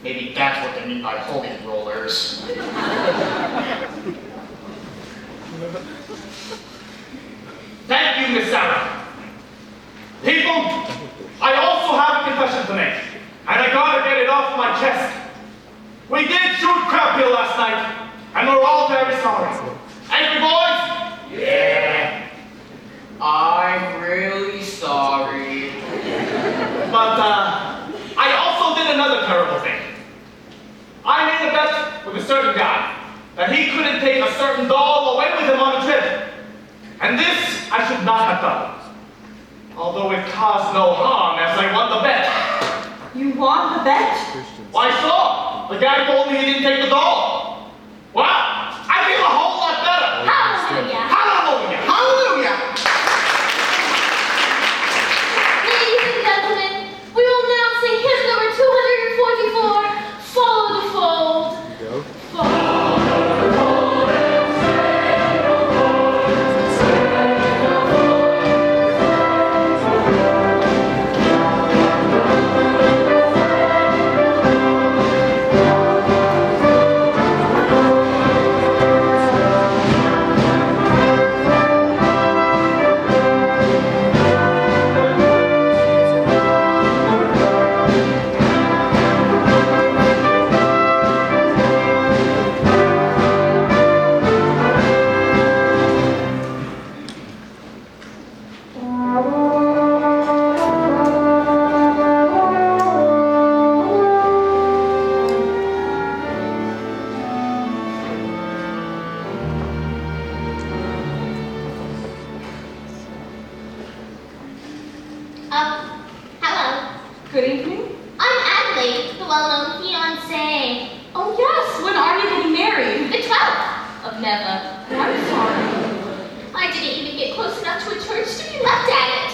Maybe that's what they mean by holy rollers. Thank you, Miss Sarah. People, I also have a confession to make, and I gotta get it off my chest. We did shoot crap here last night, and we're all very sorry. Angry boys? Yeah. I'm really sorry. But, I also did another terrible thing. I made a bet with a certain guy that he couldn't take a certain doll away with him on a trip. And this I should not have done. Although it caused no harm as I won the bet. You won the bet? Why so? The guy told me he didn't take the doll. Wow, I feel a whole lot better. Hallelujah. Hallelujah. Hallelujah! Ladies and gentlemen, we will now sing hymn number 244, Follow the Fold. Follow the fold and say no more, say no more. Hello. Good evening. I'm Adelaide, the well-known fiancée. Oh yes, when are you getting married? The 12th of never. I'm sorry. I didn't even get close enough to a church to be left at it.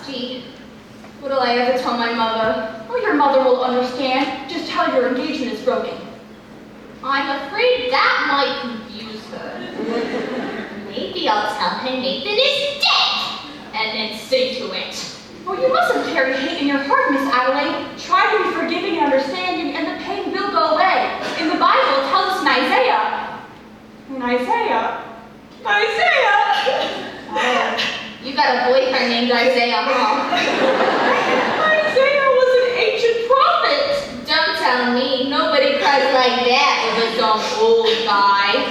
Gee, what'll I ever tell my mother? Oh, your mother will understand. Just tell her your engagement is broken afraid that might confuse her. Maybe I'll tell her Nathan is dead, and then see to it. Oh, you mustn't carry hate in your heart, Miss Adelaide. Try to be forgiving and understanding, and the pain will go away. In the Bible, it tells us in Isaiah. You got a boyfriend named Isaiah, huh? Isaiah was an ancient prophet. Don't tell me. Nobody cries like that over some old guy.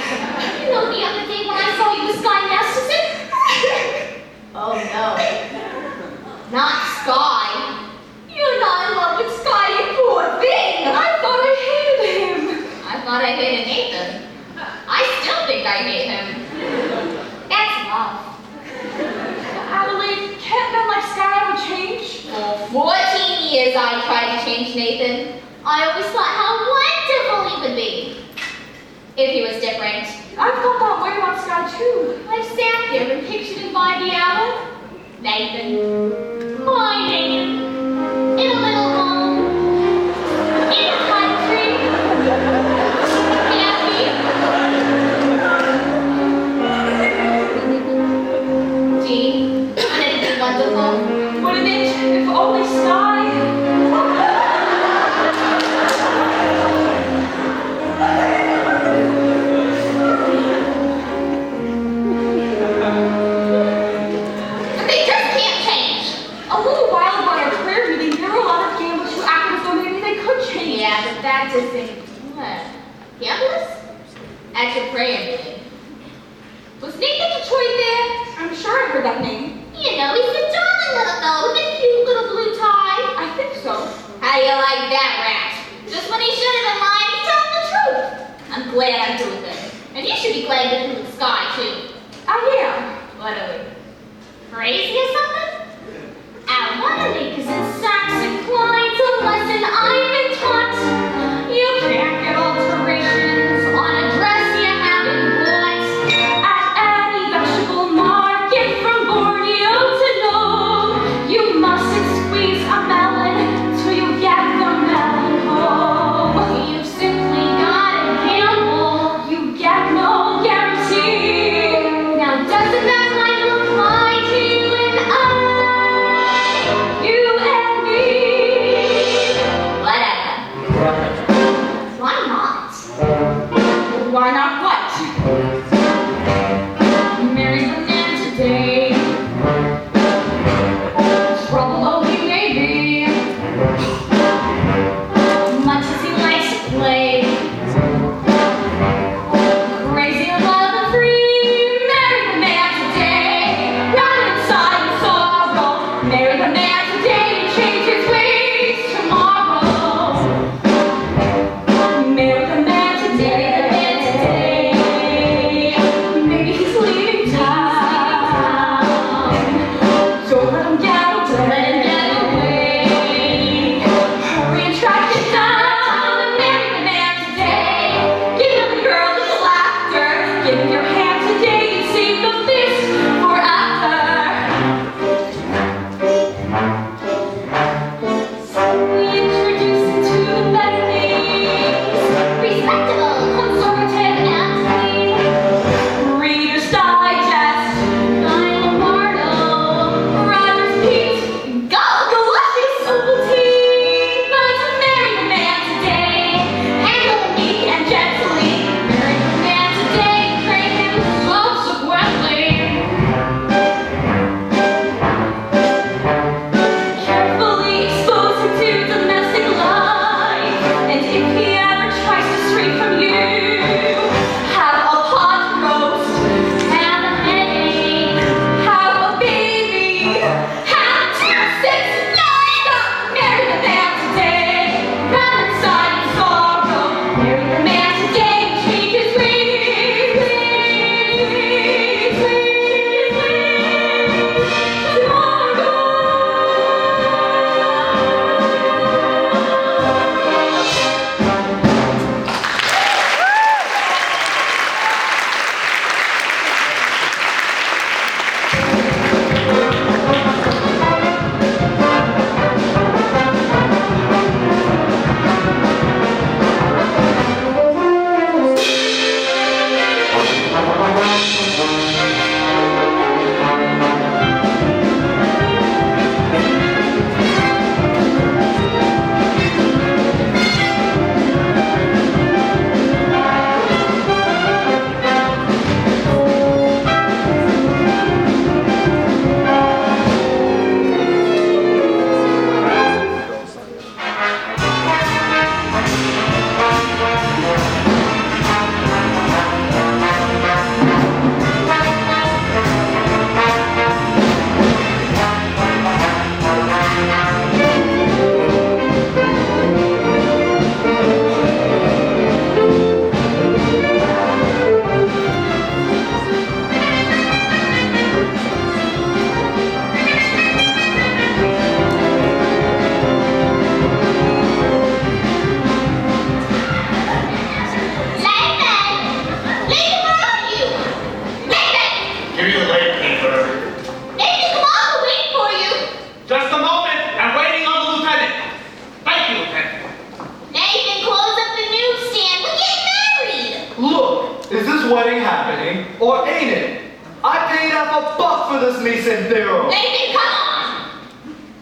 You know, the other day when I saw you with Sky Masterson? Oh, no. Not Sky. You're not in love with Sky, you poor thing. I thought I hated him. I thought I hated Nathan. I still think I hate him. That's love. Adelaide, can't men like Sky ever change? For 14 years I tried to change Nathan. I always thought how wonderful he would be if he was different. I've thought that way about Sky too. I've sat there and pictured him by the hour. Nathan. My Nathan. In a little home. In a country. Happy. Gee, wouldn't it be wonderful? Wouldn't it, if only Sky? But they just can't change. A little while ago at our prayer meeting, there were a lot of gamblers who acted as though maybe they could change. Yeah, but that doesn't. What? Gamblers? At your prayer meeting. Was Nathan Detroit there? I'm sure I heard that name. You know, he's the darling little fellow with the cute little blue tie. I think so. How do you like that, rat? Just when he should have been lying, he's telling the truth. I'm glad I'm through with him. And you should be glad you're through with Sky, too. I am. What are we? Crazy or something? Our moneymakers and sacks inclined to lesson I've been taught. You can't get alterations on a dress you haven't bought. At any vegetable market from Borneo to Nome, you mustn't squeeze a melon till you get the melon home. You simply gotta gamble. You get no guarantee. Now doesn't that line apply to you and I? You and this wedding happening, or ain't it? I paid $1 for this me entero. Nathan, come on!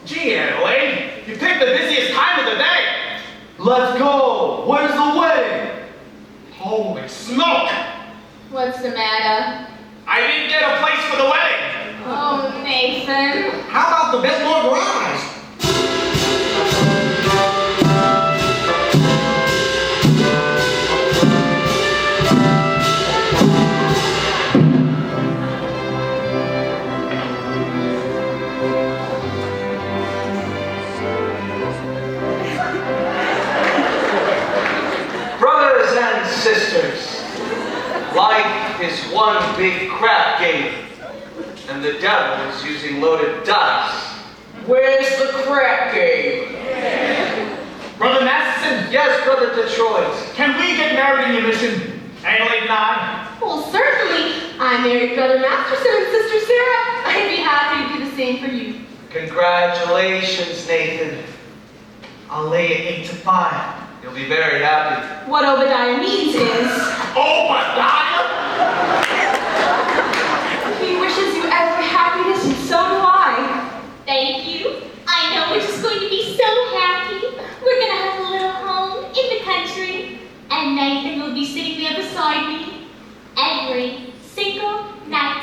Gee, Adelaide, you picked the busiest time of the day. Let's go. Where's the wedding? Holy smoke! What's the matter? I didn't get a place for the wedding. Oh, Nathan. How about the Biltmore Garage? Brothers and sisters, life is one big crap game, and the devil is using loaded dice. Where's the crap game? Brother Masterson, Yes, Brother Detroit. can we get married in your mission? Adelaide and I? Well, certainly. I married Brother Masterson and Sister Sarah. I'd be happy to do the same for you. Congratulations, Nathan. I'll lay it 8-5. You'll be very happy. What Obadiah means is, Obadiah? he wishes you every happiness, and so do I. Thank you. I know we're just going to be so happy. We're going to have a little home in the country. And Nathan will be sitting there beside me every single night.